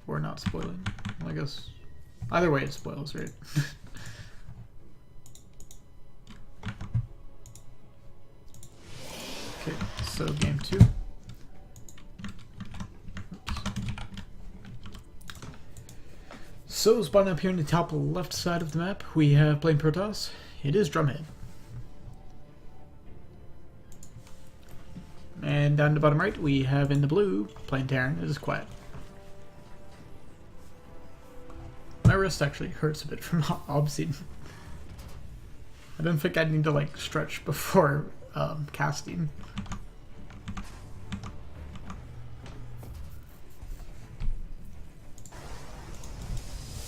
A: Or not spoiling. Well, I guess either way it spoils, right? Okay, so game 2. So, spawning up here in the top left side of the map, we have playing Protoss. It is Drumhead. And down the bottom right, we have in the blue, playing Terran. It is Quiet. My wrist actually hurts a bit from Obsidian. I don't think I'd need to like stretch before casting.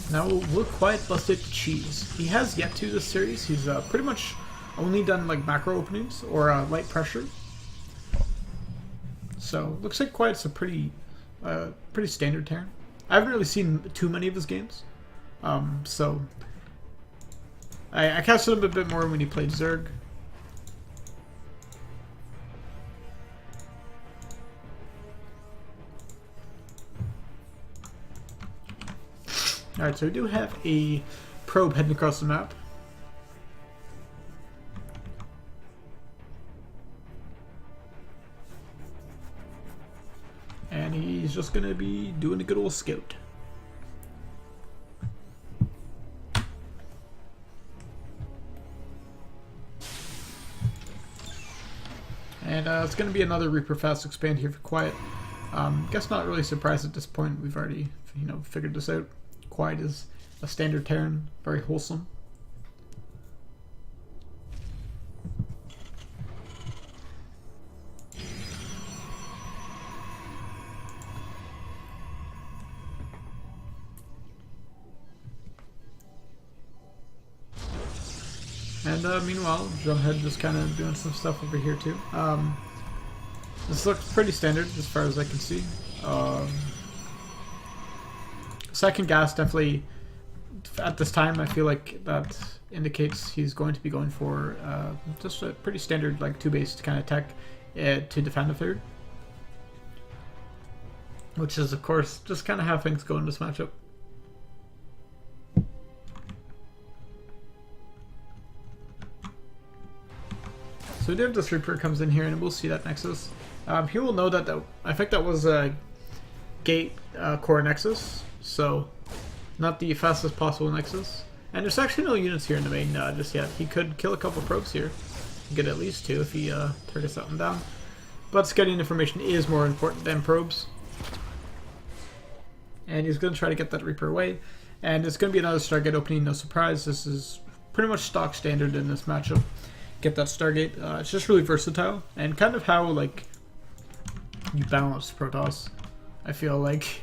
A: Now we'll Quiet busted cheese. He has yet to this series. He's pretty much only done like macro openings or light pressure. So looks like Quiet's a pretty standard Terran. I haven't really seen too many of his games. So I casted him a bit more when he played Zerg. Alright, so we do have a probe heading across the map. And he's just gonna be doing a good old scout. And it's going to be another Reaper Fast Expand here for Quiet. Guess not really surprised at this point. We've already, figured this out. Quiet is a standard Terran, very wholesome. And meanwhile, Drumhead just kind of doing some stuff over here too. This looks pretty standard as far as I can see. Second gas definitely, at this time, I feel like that indicates he's going to be going for just a pretty standard like 2-based kind of tech to defend a third. Which is, of course, just kind of how things go in this matchup. So we do have this Reaper comes in here, and we'll see that Nexus. He will know that I think that was a gate core Nexus, so not the fastest possible Nexus. And there's actually no units here in the main just yet. He could kill a couple probes here, get at least 2 if he targets something down. But scouting information is more important than probes. And he's going to try to get that Reaper away. And it's going to be another Stargate opening, no surprise. This is pretty much stock standard in this matchup. get that Stargate. It's just really versatile, and kind of how like you balance Protoss. I feel like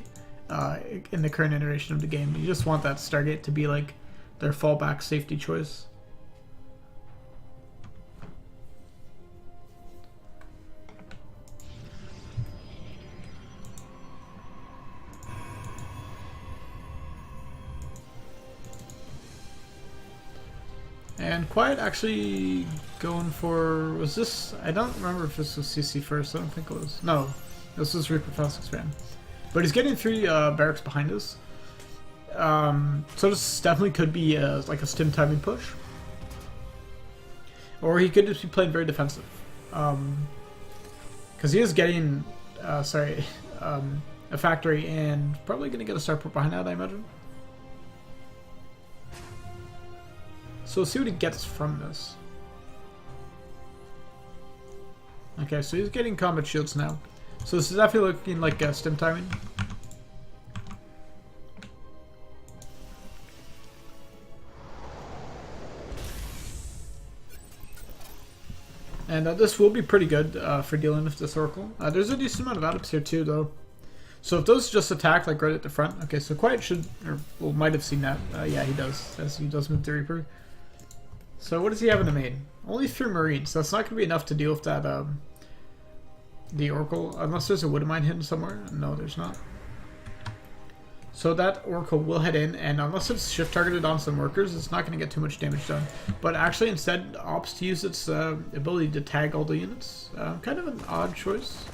A: in the current iteration of the game, you just want that Stargate to be like their fallback safety choice. And Quiet actually going for, was this, I don't remember if this was CC first, I don't think it was. No, this was Reaper Fast Expand. But he's getting 3 barracks behind us. So this definitely could be like a stim timing push. Or he could just be playing very defensive. Because he is getting, a factory and probably going to get a starport behind that, I imagine. So we'll see what he gets from this. Okay, so he's getting combat shields now. So this is definitely looking like stim timing. And this will be pretty good for dealing with this Oracle. There's a decent amount of adepts here too, though. So if those just attack like right at the front, okay, so Quiet should, or well, might have seen that. Yeah, he does, as he does move the Reaper. So what does he have in the main? Only 3 Marines. That's not going to be enough to deal with that, the Oracle, unless there's a Wood Mine hidden somewhere. No, there's not. So that Oracle will head in, and unless it's shift targeted on some workers, it's not going to get too much damage done. But actually instead opts to use its ability to tag all the units. Kind of an odd choice.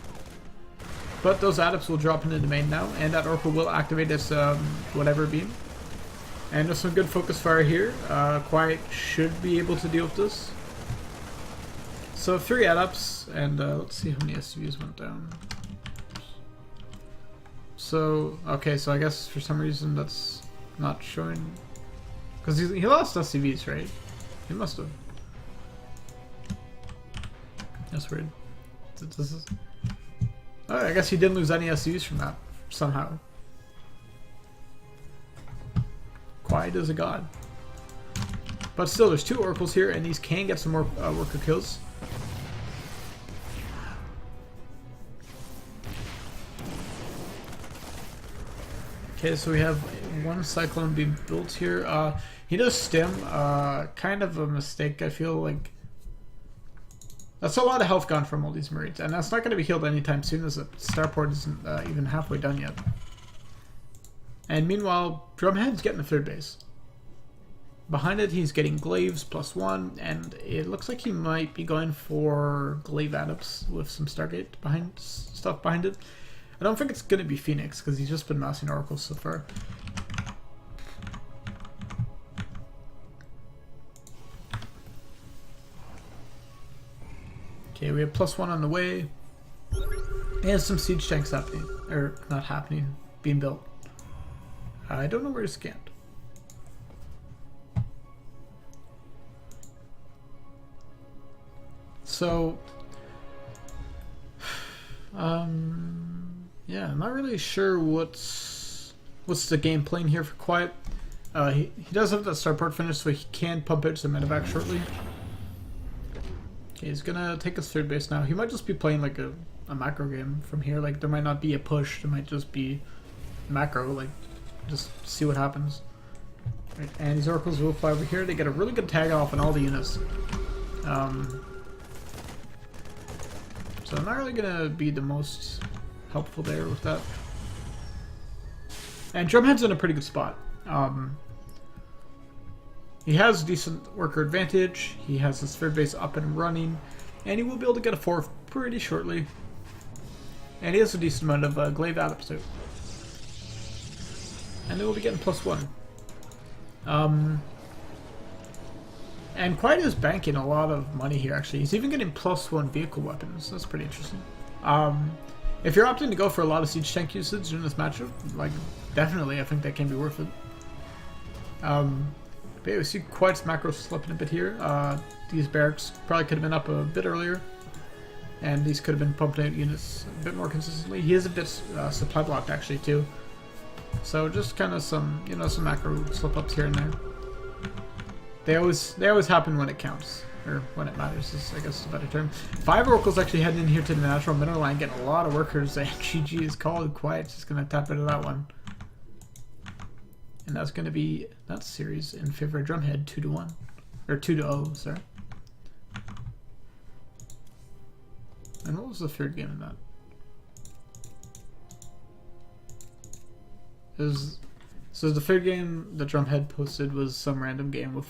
A: But those adepts will drop into the main now, and that Oracle will activate its whatever beam. And there's some good focus fire here. Quiet should be able to deal with this. So 3 adepts, and let's see how many SCVs went down. So, okay, so I guess for some reason that's not showing. Because he lost SCVs, right? He must have. That's weird. This is... Oh, I guess he didn't lose any SCVs from that, somehow. Quiet as a god. But still, there's 2 Oracles here, and these can get some more worker kills. Okay, so we have 1 Cyclone being built here. He does stim. Kind of a mistake, I feel like. That's a lot of health gone from all these Marines, and that's not going to be healed anytime soon, as the starport isn't even halfway done yet. And meanwhile, Drumhead's getting the 3rd base. Behind it, he's getting Glaives +1, and it looks like he might be going for Glaive Adepts with some Stargate stuff behind it. I don't think it's going to be Phoenix, because he's just been massing Oracles so far. Okay, we have +1 on the way. And some siege tanks happening. Or, not happening, being built. I don't know where to scan. So, yeah, I'm not really sure what's the game plan here for Quiet. He does have that starport finished, so he can pump out some medevac shortly. Okay, he's gonna take his 3rd base now. He might just be playing like a macro game from here. Like, there might not be a push, there might just be macro, like, just see what happens. Right, and these Oracles will fly over here. They get a really good tag off on all the units. So I'm not really gonna be the most helpful there with that. And Drumhead's in a pretty good spot. He has decent worker advantage. He has his 3rd base up and running, and he will be able to get a 4th pretty shortly. And he has a decent amount of Glaive Adepts too. And they will be getting +1. And Quiet is banking a lot of money here, actually. He's even getting +1 vehicle weapons. That's pretty interesting. If you're opting to go for a lot of siege tank usage in this matchup, like, definitely, I think that can be worth it. But yeah, we see Quiet's macro slipping a bit here. These barracks probably could have been up a bit earlier. And these could have been pumped out units a bit more consistently. He is a bit supply blocked, actually, too. So just kind of some, you know, some macro slip ups here and there. They always happen when it counts. Or when it matters is, I guess, is a better term. 5 Oracles actually heading in here to the natural mineral line, getting a lot of workers, and GG is called quiet. Just going to tap into that one. And that's going to be that series in favor of Drumhead, 2-1. Or 2-0, sorry. And what was the third game in that? So the third game that Drumhead posted was some random game with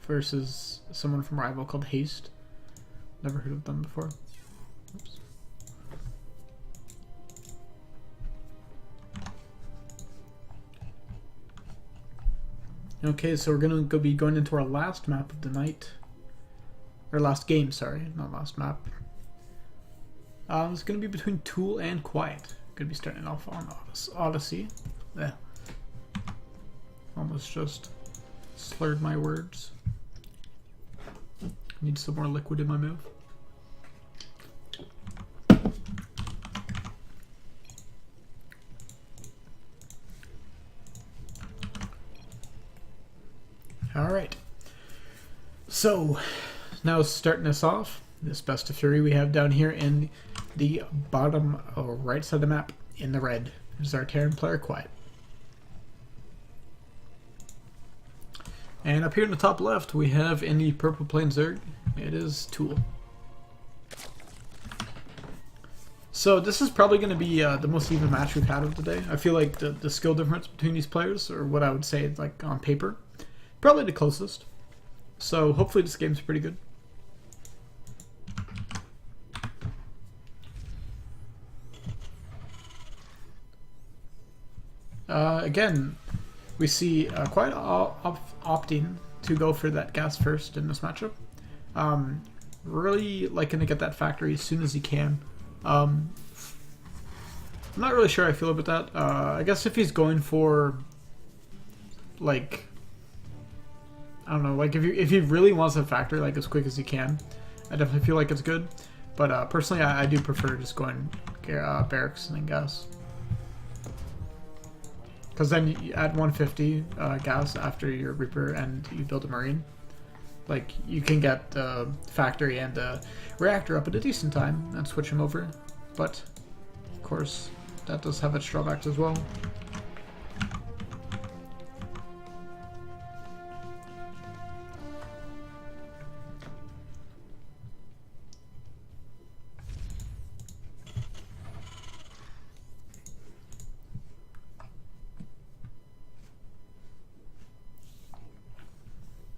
A: versus someone from Rival called Haste. Never heard of them before. Oops. Okay, so we're going to be going into our last map of the night. Or last game, sorry, not last map. It's going to be between Tool and Quiet. Going to be starting off on Odyssey. Yeah. Almost just slurred my words. Need some more liquid in my mouth. Alright. So, now starting us off, this Best of 3 we have down here in the bottom or right side of the map in the red is our Terran player Quiet. And up here in the top left, we have in the purple plain Zerg, it is Tool. So this is probably going to be the most even match we've had of the day. I feel like the skill difference between these players, or what I would say like on paper, probably the closest. So hopefully this game's pretty good. Again, we see Quiet opting to go for that gas first in this matchup. Really liking to get that factory as soon as he can. I'm not really sure how I feel about that. I guess if he's going for, like, I don't know, like if he really wants a factory like as quick as he can, I definitely feel like it's good. But personally, I do prefer just going barracks and then gas. Because then at 150 gas after your Reaper and you build a Marine, like you can get the factory and the reactor up at a decent time and switch them over. But of course, that does have its drawbacks as well.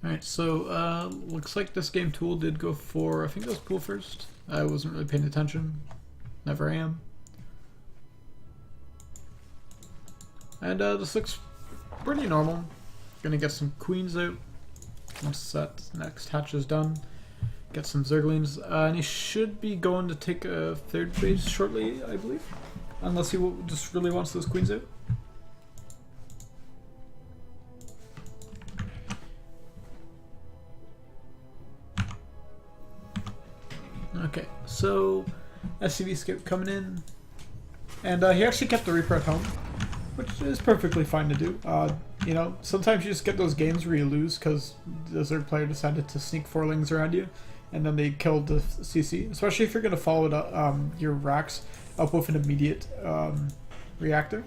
A: Alright, so looks like this game Tool did go for, I think it was Pool first. I wasn't really paying attention. Never am. And this looks pretty normal. Gonna get some queens out once that next hatch is done. Get some Zerglings. And he should be going to take a third base shortly, I believe. Unless he just really wants those queens out. Okay, so SCV skip coming in, and he actually kept the Reaper at home, which is perfectly fine to do. You know, sometimes you just get those games where you lose because the Zerg player decided to sneak forlings around you, and then they killed the CC. Especially if you're going to follow it up, your racks up with an immediate reactor.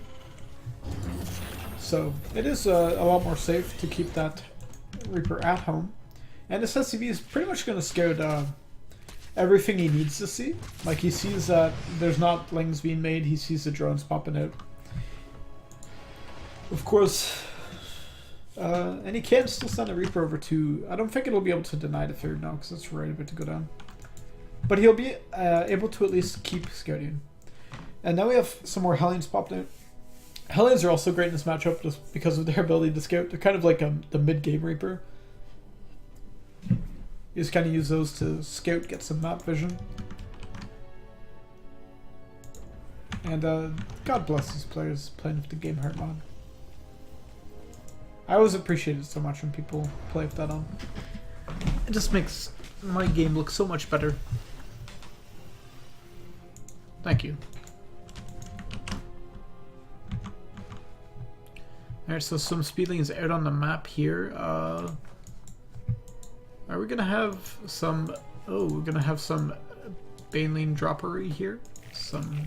A: So it is a lot more safe to keep that Reaper at home, and this SCV is pretty much going to scare everything he needs to see. Like, he sees that there's not lings being made, he sees the drones popping out. Of course, and he can still send a Reaper over to, I don't think it'll be able to deny the third now, because it's right about to go down. But he'll be able to at least keep scouting. And now we have some more Hellions popped out. Hellions are also great in this matchup just because of their ability to scout. They're kind of like the mid-game Reaper. You just kind of use those to scout, get some map vision. And God bless these players playing with the Game Heart mod. I always appreciate it so much when people play with that on. It just makes my game look so much better. Thank you. Alright, so some speedlings out on the map here. Are we gonna have some... Oh, we're gonna have some Baneling droppery here. Some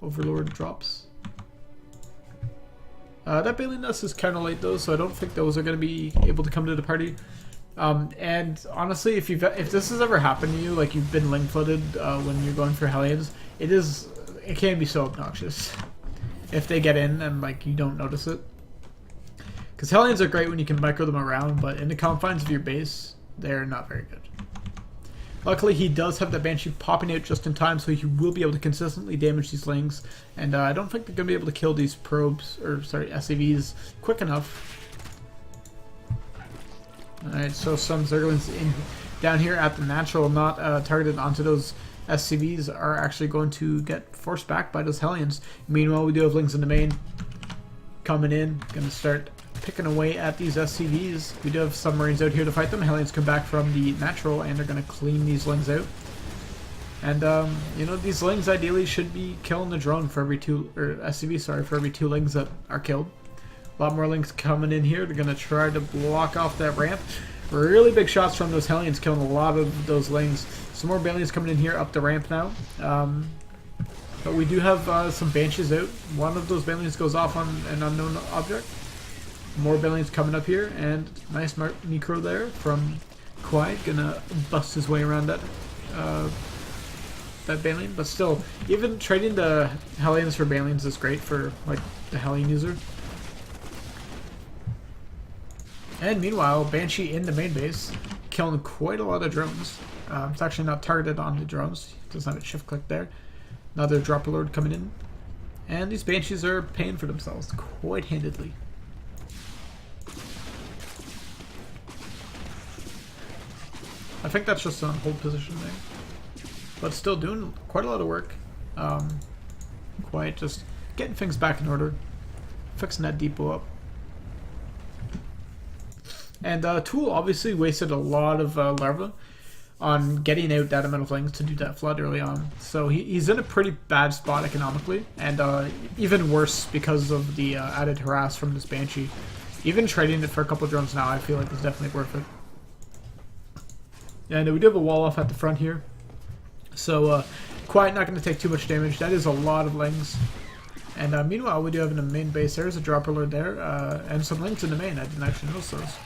A: Overlord drops. That Baneling nest is kind of late though, so I don't think those are gonna be able to come to the party. And honestly, if this has ever happened to you, like you've been link flooded when you're going for Hellions, it can be so obnoxious if they get in and like you don't notice it. Because Hellions are great when you can micro them around, but in the confines of your base, they're not very good. Luckily, he does have the Banshee popping out just in time, so he will be able to consistently damage these lings. And I don't think they're going to be able to kill these probes, or sorry, SCVs quick enough. Alright, so some Zerglings down here at the natural, not targeted onto those SCVs, are actually going to get forced back by those Hellions. Meanwhile, we do have lings in the main coming in, going to start picking away at these SCVs. We do have submarines out here to fight them. Hellions come back from the natural and they're going to clean these lings out. And you know, these lings ideally should be killing the drone for every SCV, sorry, for every 2 lings that are killed. A lot more lings coming in here. They're going to try to block off that ramp. Really big shots from those Hellions killing a lot of those lings. Some more Banelings coming in here up the ramp now. But we do have some Banshees out. One of those Banelings goes off on an unknown object. More Banelings coming up here, and nice micro there from Quiet. Gonna bust his way around that Baneling. But still, even trading the Hellions for Banelings is great for like the Hellion user. And meanwhile, Banshee in the main base, killing quite a lot of drones. It's actually not targeted on the drones. Doesn't have a shift click there. Another Dropper Lord coming in. And these Banshees are paying for themselves quite handedly. I think that's just on hold position there. But still doing quite a lot of work. Quite just getting things back in order. Fixing that depot up. And Tool obviously wasted a lot of larva on getting out that amount of lings to do that flood early on. So he's in a pretty bad spot economically, and even worse because of the added harass from this Banshee. Even trading it for a couple of drones now, I feel like is definitely worth it. And we do have a wall off at the front here. So Quiet not going to take too much damage. That is a lot of lings. And meanwhile, we do have in the main base, there's a Dropper Lord there, and some lings in the main. I didn't actually notice those.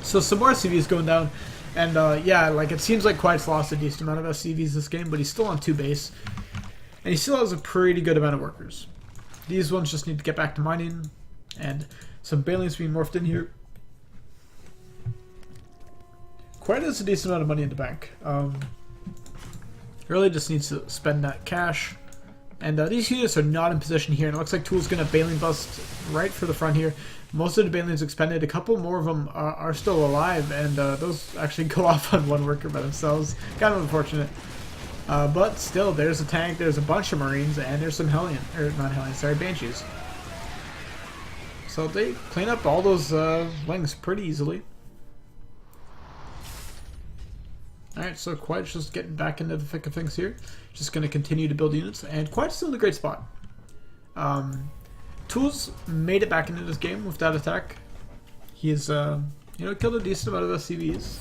A: So some more SCVs going down, and yeah, like it seems like Quiet's lost a decent amount of SCVs this game, but he's still on 2 base, and he still has a pretty good amount of workers. These ones just need to get back to mining, and some Banelings being morphed in here. Quiet has a decent amount of money in the bank. Really just needs to spend that cash. And these units are not in position here, and it looks like Tool's going to Baneling bust right for the front here. Most of the Banelings expended. A couple more of them are still alive, and those actually go off on 1 worker by themselves. Kind of unfortunate. But still, there's a tank, there's a bunch of Marines, and there's some Banshees. So they clean up all those lings pretty easily. Alright, so Quiet's just getting back into the thick of things here. Just going to continue to build units, and Quiet's still in a great spot. Tools made it back into this game with that attack. He's, you know, killed a decent amount of SCVs.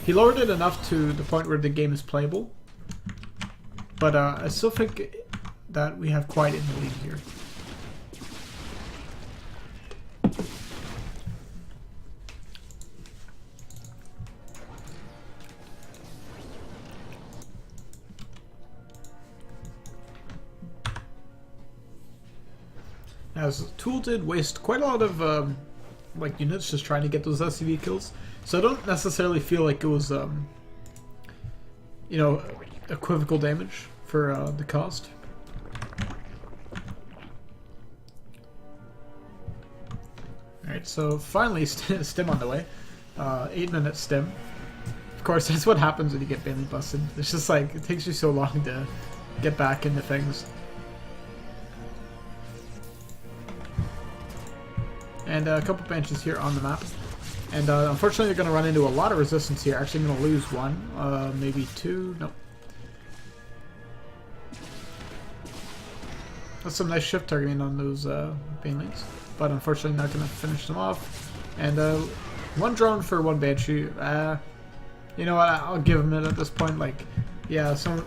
A: He lowered it enough to the point where the game is playable. But I still think that we have Quiet in the lead here. As Tool did waste quite a lot of like units just trying to get those SCV kills, so I don't necessarily feel like it was you know, equivocal damage for the cost. Alright, so finally stim on the way. 8-minute stim. Of course, that's what happens when you get Baneling busted. It's just like, it takes you so long to get back into things. And a couple Banshees here on the map. And unfortunately they're going to run into a lot of resistance here. Actually, I'm going to lose 1, maybe 2, nope. That's some nice shift targeting on those Banelings. But unfortunately not going to finish them off. And One drone for one Banshee. You know what? I'll give him it at this point. Like, yeah, so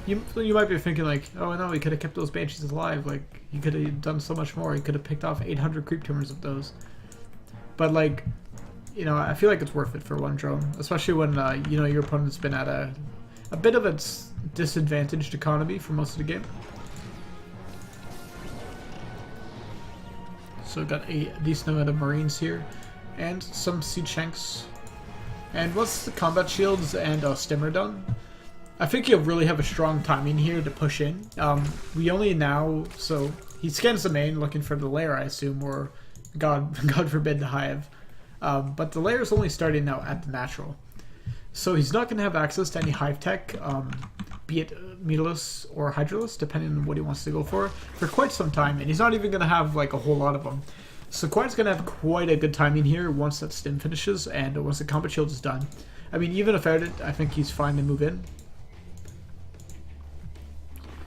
A: you might be thinking like, oh no, he could have kept those Banshees alive. Like, he could have done so much more. He could have picked off 800 creep tumors of those. But like, you know, I feel like it's worth it for one drone, especially when you know, your opponent's been at a bit of a disadvantaged economy for most of the game. So we've got a decent amount of Marines here, and some Siege Tanks. And once the combat shields and stim are done, I think you'll really have a strong timing here to push in. We only now, so he scans the main looking for the lair, I assume, or God forbid the hive. But the lair is only starting now at the natural. So he's not going to have access to any hive tech, be it Metalus or Hydralus, depending on what he wants to go for quite some time. And he's not even going to have like a whole lot of them. So Quiet's going to have quite a good timing here once that stim finishes and once the combat shield is done. I mean, even without it, I think he's fine to move in.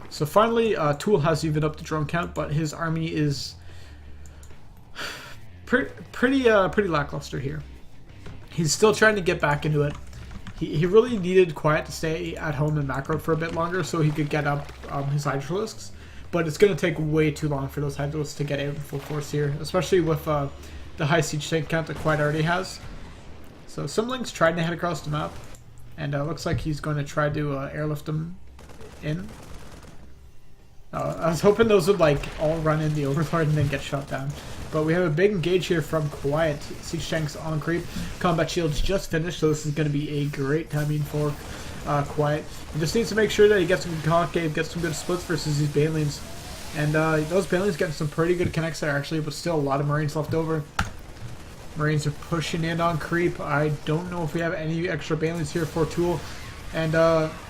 A: So finally, Tool has evened up the drone count, but his army is pretty lackluster here. He's still trying to get back into it. He really needed Quiet to stay at home and macro for a bit longer so he could get up his Hydralisks. But it's going to take way too long for those Hydralisks to get out in full force here, especially with the high siege tank count that Quiet already has. So Simling's trying to head across the map, and looks like he's going to try to airlift them in. I was hoping those would like all run in the Overlord and then get shot down. But we have a big engage here from Quiet. Siege tanks on creep. Combat shields just finished, so this is going to be a great timing for Quiet. He just needs to make sure that he gets some concave, gets some good splits versus these Banelings. And those Banelings getting some pretty good connects there actually, but still a lot of Marines left over. Marines are pushing in on creep. I don't know if we have any extra Banelings here for Tool. And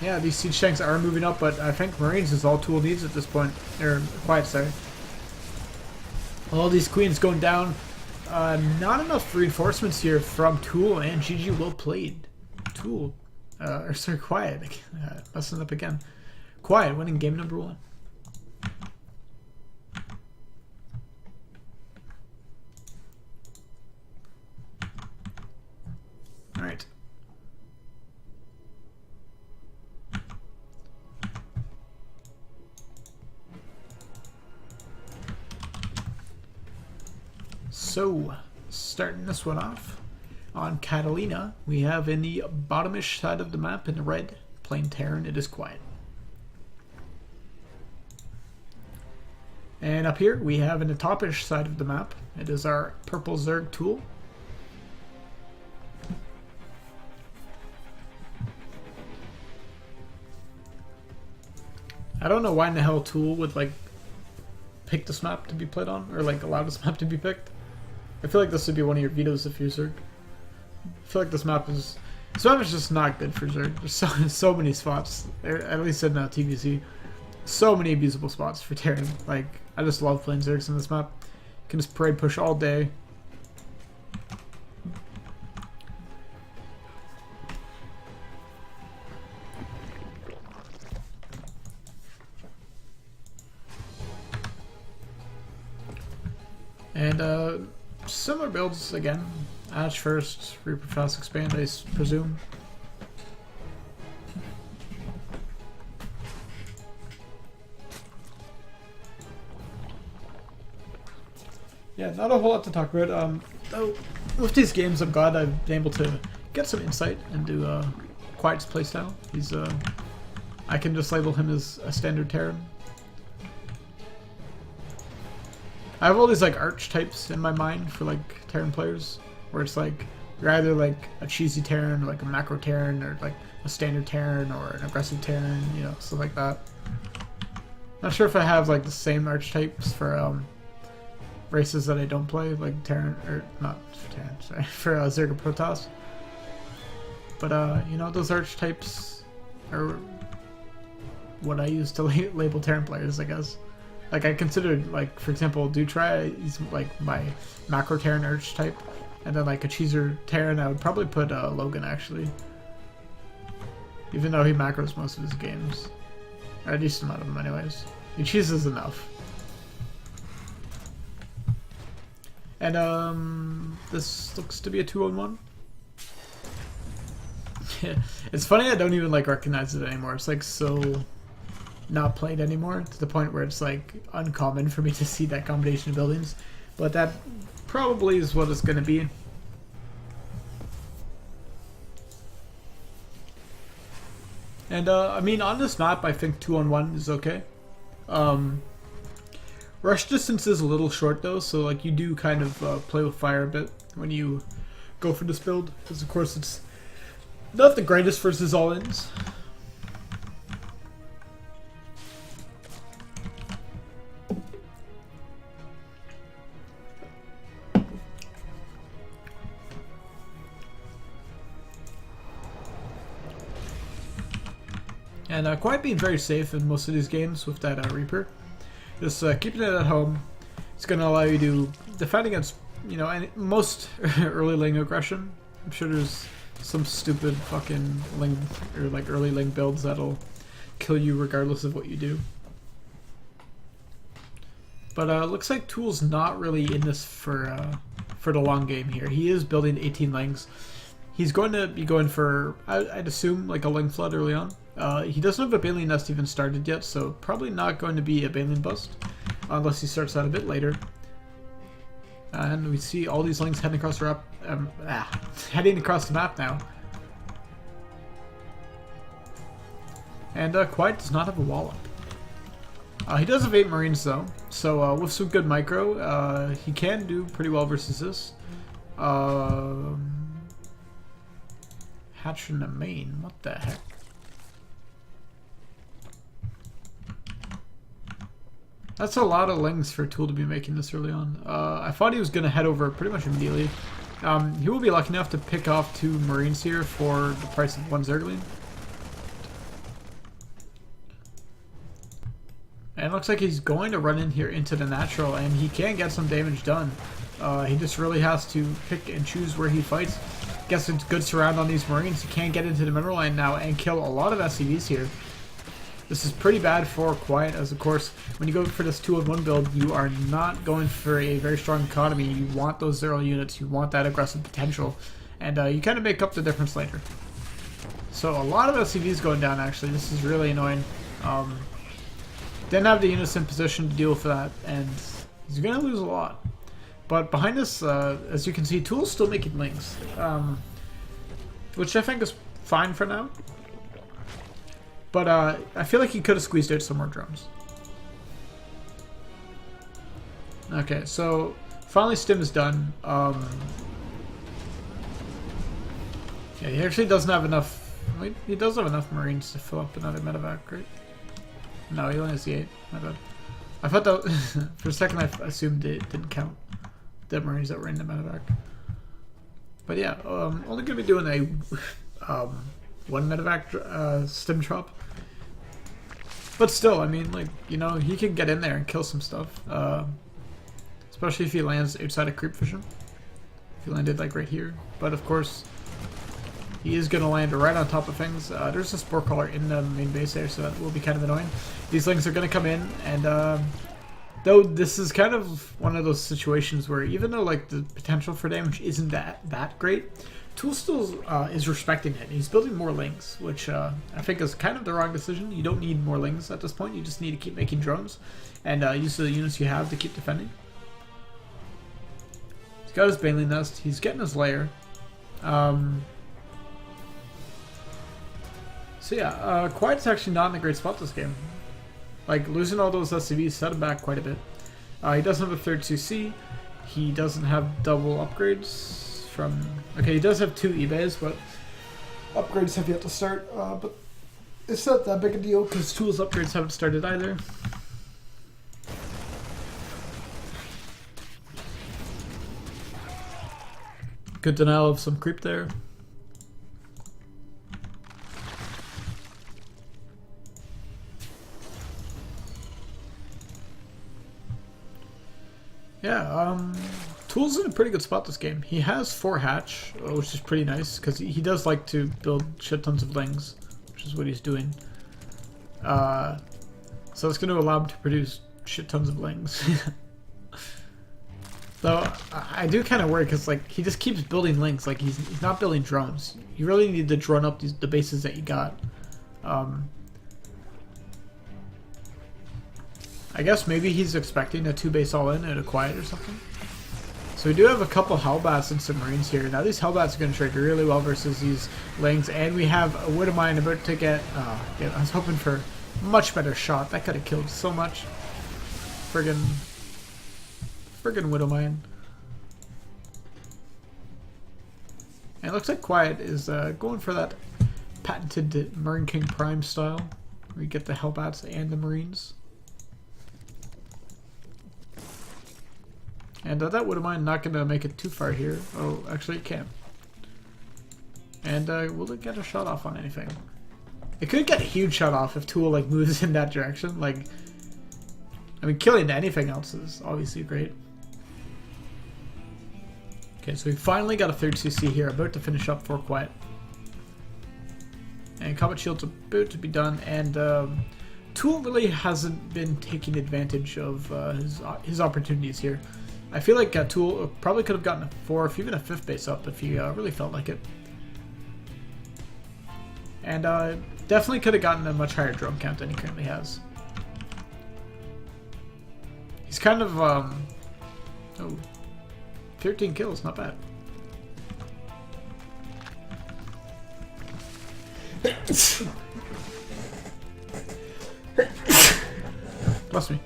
A: yeah, these siege tanks are moving up, but I think Marines is all Tool needs at this point. Or Quiet, sorry. All these queens going down. Not enough reinforcements here from Tool, and GG well played. Tool. Or sorry, Quiet. Messing up again. Quiet winning game number 1. Alright. So, starting this one off, on Catalina, we have in the bottomish side of the map in the red, plain Terran, it is Quiet. And up here, we have in the topish side of the map, it is our purple Zerg Tool. I don't know why in the hell Tool would like pick this map to be played on, or like allow this map to be picked. I feel like this would be one of your vetoes if you're Zerg. I feel like this map is just not good for Zerg. There's so many spots, at least in TVC. So many abusable spots for Terran. Like, I just love playing Zergs in this map. You can just parade push all day. And similar builds again. Ash first, Reaper fast expand, I presume. Yeah, not a whole lot to talk about. Though with these games, I'm glad I've been able to get some insight into Quiet's playstyle. He's I can just label him as a standard Terran. I have all these like archetypes in my mind for like Terran players, where it's like you're either like a cheesy Terran, or like a macro Terran, or like a standard Terran, or an aggressive Terran, you know, stuff like that. Not sure if I have like the same archetypes for races that I don't play, like Terran, or not Terran, sorry, for Zerg and Protoss. But you know, those archetypes are what I use to label Terran players, I guess. Like, I considered, like, for example, Dutry is, like, my macro Terran archetype. And then, like, a cheeser Terran, I would probably put Logan, actually. Even though he macros most of his games. Or a decent amount of them, anyways. He cheeses enough. And, This looks to be a 2-on-1. It's funny I don't even like recognize it anymore. It's like so not played anymore to the point where it's like uncommon for me to see that combination of buildings. But that probably is what it's going to be. And I mean, on this map, I think 2-on-1 is okay. Rush distance is a little short though, so like you do kind of play with fire a bit when you go for this build, because of course it's not the greatest versus all-ins. And quite being very safe in most of these games with that Reaper. Just keeping it at home. It's going to allow you to defend against, you know, most early lane aggression. I'm sure there's some stupid fucking lane or like early lane builds that'll kill you regardless of what you do. But looks like Tool's not really in this for the long game here. He is building 18 lanes. He's going to be going for, I'd assume, like a lane flood early on. He doesn't have a Baleen Nest even started yet, so probably not going to be a Baleen bust unless he starts out a bit later. And we see all these lanes heading across the heading across the map now. And Quiet does not have a wallop. He does have 8 Marines though, so with some good micro, he can do pretty well versus this. Hatch in the main, what the heck? That's a lot of lings for Tool to be making this early on. I thought he was going to head over pretty much immediately. He will be lucky enough to pick off 2 Marines here for the price of 1 Zergling. And it looks like he's going to run in here into the natural, and he can get some damage done. He just really has to pick and choose where he fights. Gets a good surround on these Marines. He can get into the mineral line now and kill a lot of SCVs here. This is pretty bad for Quiet, as of course, when you go for this 2-on-1 build, you are not going for a very strong economy. You want those 0 units, you want that aggressive potential, and you kind of make up the difference later. So a lot of SCVs going down, actually. This is really annoying. Didn't have the units in position to deal with that, and he's going to lose a lot. But behind this, as you can see, Tool's still making links, which I think is fine for now. But I feel like he could have squeezed out some more drums. Okay, so finally Stim is done. Yeah, he actually doesn't have enough. Wait, he does have enough Marines to fill up another medevac, right? No, he only has the 8. My bad. I thought that for a second I assumed it didn't count the Marines that were in the medevac. But yeah, only gonna be doing a 1 medevac stim drop. But still, I mean, like, you know, he can get in there and kill some stuff. Especially if he lands outside of creep vision. If he landed, like, right here. But, of course, he is going to land right on top of things. There's a Spore Caller in the main base there, so that will be kind of annoying. These lings are going to come in, and though this is kind of one of those situations where even though, like, the potential for damage isn't that great, Tool still is respecting it. He's building more lings, which I think is kind of the wrong decision. You don't need more lings at this point. You just need to keep making drones and use the units you have to keep defending. He's got his Baleen Nest. He's getting his lair. So yeah, Quiet's actually not in a great spot this game. Like, losing all those SCVs set him back quite a bit. He doesn't have a 3rd CC. He doesn't have double upgrades. Okay, he does have 2 eBays, but upgrades have yet to start. But it's not that big a deal because Tool's upgrades haven't started either. Good denial of some creep there. Yeah, Tool's in a pretty good spot this game. He has 4 hatch, which is pretty nice, because he does like to build shit tons of lings, which is what he's doing. So it's going to allow him to produce shit tons of lings. Though I do kind of worry because like he just keeps building links. Like he's not building drones. You really need to drone up the bases that you got. I guess maybe he's expecting a 2-base all-in and a quiet or something. So we do have a couple Hellbats and some Marines here. Now these Hellbats are going to trade really well versus these Lings, and we have a Widow Mine about to get. Yeah, I was hoping for a much better shot. That could have killed so much. Friggin' Widow Mine. And it looks like Quiet is going for that patented Marine King Prime style, where you get the Hellbats and the Marines. And that Widow Mine not going to make it too far here. Oh, actually it can. And will it get a shot off on anything? It could get a huge shot off if Tool like moves in that direction. Like, I mean, killing anything else is obviously great. Okay, so we finally got a 3rd CC here, about to finish up for Quiet. And Combat Shield's about to be done, and Tool really hasn't been taking advantage of his opportunities here. I feel like Tool probably could have gotten a 4th, even a 5th base up if he really felt like it. And definitely could have gotten a much higher drone count than he currently has. He's kind of, oh, 13 kills, not bad. Bless me.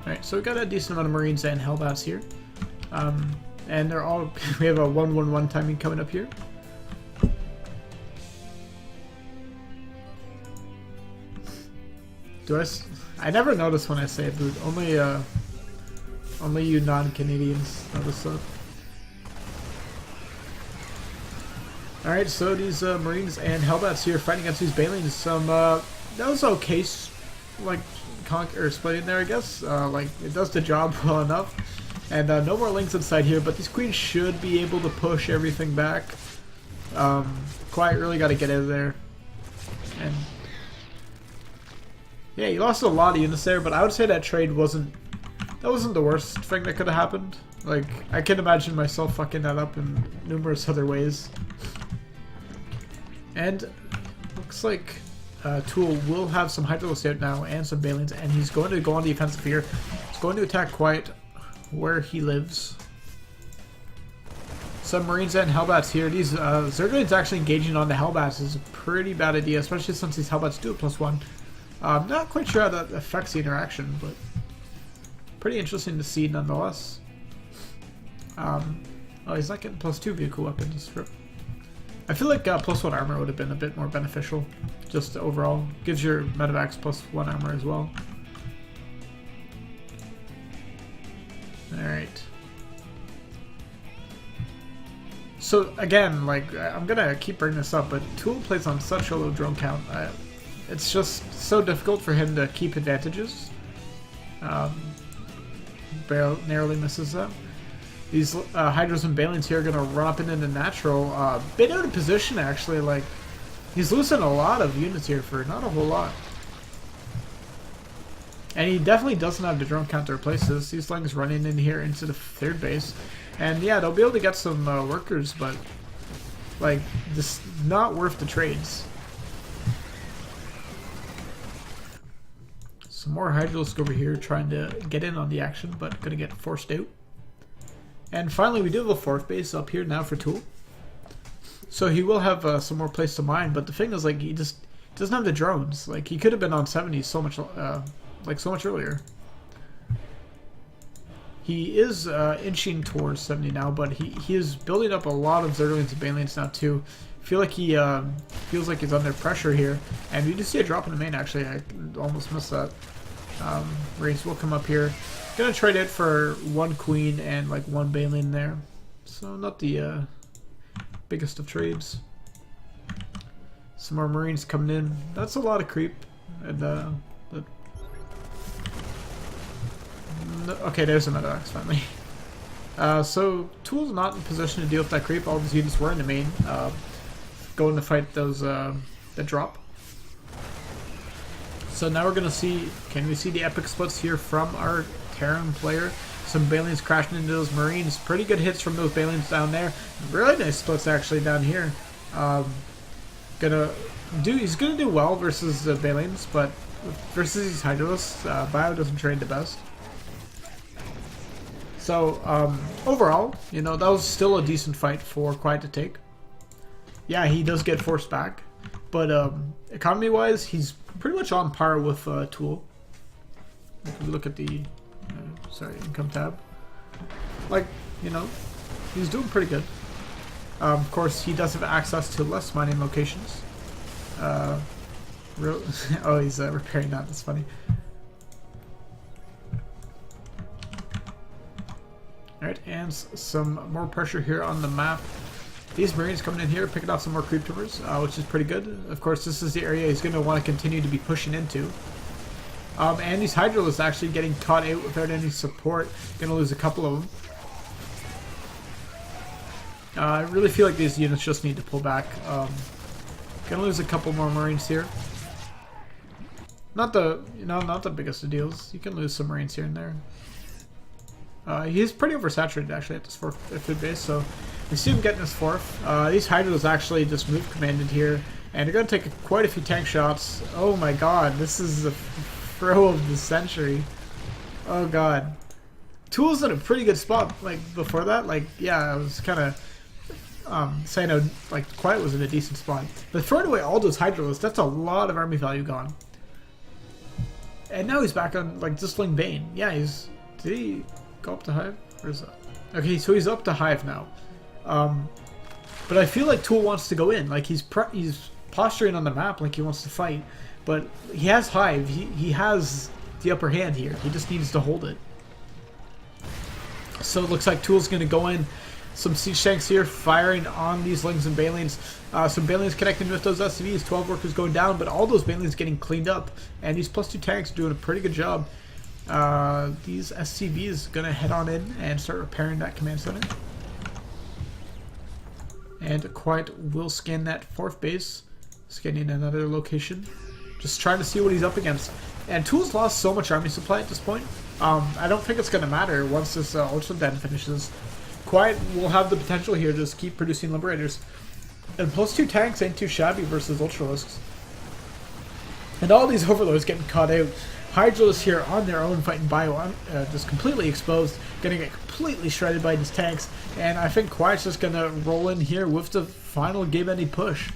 A: Alright, so we got a decent amount of Marines and Hellbats here. And they're all, we have a 1-1-1 timing coming up here. I never notice when I say boot. Only you non-Canadians notice that. Alright, so these Marines and Hellbats here fighting against these Banelings. Some, that was okay, like, splitting there, I guess. Like, it does the job well enough. And no more Lings inside here, but these Queens should be able to push everything back. Quiet really got to get out of there. And yeah, you lost a lot of units there, but I would say that trade wasn't the worst thing that could have happened. Like, I can imagine myself fucking that up in numerous other ways. And looks like Tool will have some Hydralisk out now and some Banelings, and he's going to go on the offensive here. He's going to attack Quiet where he lives. Some Marines and Hellbats here. These Zerglings actually engaging on the Hellbats is a pretty bad idea, especially since these Hellbats do a +1. I'm not quite sure how that affects the interaction, but pretty interesting to see nonetheless. Oh, he's not getting +2 vehicle weapons. I feel like +1 armor would have been a bit more beneficial, just overall. Gives your medevacs +1 armor as well. Alright. So again, like, I'm gonna keep bringing this up, but Tool plays on such a low drone count. It's just so difficult for him to keep advantages. Narrowly misses them. These Hydras and Banelings here are going to run up into the natural. Bit out of position, actually. Like, he's losing a lot of units here for not a whole lot. And he definitely doesn't have the drone count to replace this. These Lings running in here into the 3rd base. And yeah, they'll be able to get some workers, but like, just not worth the trades. Some more Hydralisk over here trying to get in on the action, but gonna get forced out. And finally, we do have a 4th base up here now for Tool. So he will have some more place to mine, but the thing is, like, he just doesn't have the drones. Like, he could have been on 70 so much, so much earlier. He is inching towards 70 now, but he is building up a lot of Zerglings and Banelings now too. I feel like he feels like he's under pressure here, and we do see a drop in the main. Actually, I almost missed that. Marines will come up here. Gonna trade it for 1 Queen and like 1 Baneling there, so not the biggest of trades. Some more Marines coming in. That's a lot of creep, and okay, there's a Medevacs finally. So Tool's not in position to deal with that creep. All these units were in the main, going to fight those that drop. So now we're gonna see, can we see the epic splits here from our Terran player? Some Balians crashing into those Marines. Pretty good hits from those Balians down there. Really nice splits actually down here. He's gonna do well versus the Balians, but versus these Hydralisks, Bio doesn't trade the best. So overall, you know, that was still a decent fight for Quiet to take. Yeah, he does get forced back, but economy-wise, he's pretty much on par with Tool. If we look at the income tab, like, you know, he's doing pretty good. Of course, he does have access to less mining locations. Oh, he's repairing that. That's funny. Alright, and some more pressure here on the map. These Marines coming in here, picking off some more creep tumors, which is pretty good. Of course, this is the area he's going to want to continue to be pushing into. And these Hydralisks actually getting caught out without any support. Going to lose a couple of them. I really feel like these units just need to pull back. Going to lose a couple more Marines here. Not the biggest of deals. You can lose some Marines here and there. He's pretty oversaturated actually at this fourth food base, so we see him getting his fourth. These Hydras actually just move commanded here, and they're going to take quite a few tank shots. Oh my god, this is the throw of the century. Oh god. Tool's in a pretty good spot. Like before that, like, yeah, I was kind of saying like Quiet was in a decent spot. But throwing away all those Hydralisks, that's a lot of army value gone. And now he's back on like Distilling Bane. Yeah, did he go up to Hive? Where is that? Okay, so he's up to Hive now. But I feel like Tool wants to go in. Like he's posturing on the map like he wants to fight. But he has Hive. He has the upper hand here. He just needs to hold it. So it looks like Tool's going to go in. Some siege tanks here firing on these Lings and Balians. Some Balians connecting with those SCVs. 12 workers going down, but all those Balians getting cleaned up. And these +2 tanks doing a pretty good job. These SCVs going to head on in and start repairing that command center. And Quiet will scan that fourth base. Scanning another location. Just trying to see what he's up against. And Tool's lost so much army supply at this point. I don't think it's going to matter once this Ultra Den finishes. Quiet will have the potential here to just keep producing Liberators. And +2 tanks ain't too shabby versus Ultralisks. And all these Overlords getting caught out. Hydralisks here on their own fighting Bio, just completely exposed, gonna get completely shredded by these tanks. And I think Quiet's just gonna roll in here with the final game-ending push.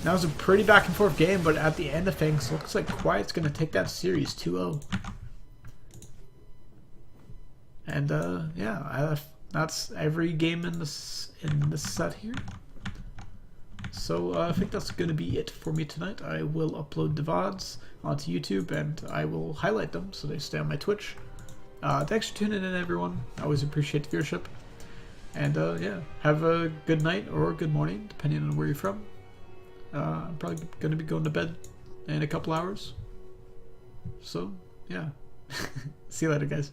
A: That was a pretty back and forth game, but at the end of things, looks like Quiet's gonna take that series 2-0. And yeah, that's every game in this set here. So I think that's going to be it for me tonight. I will upload the VODs onto YouTube and I will highlight them so they stay on my Twitch. Thanks for tuning in, everyone. I always appreciate the viewership. And yeah, have a good night or good morning, depending on where you're from. I'm probably going to be going to bed in a couple hours. So yeah, see you later, guys.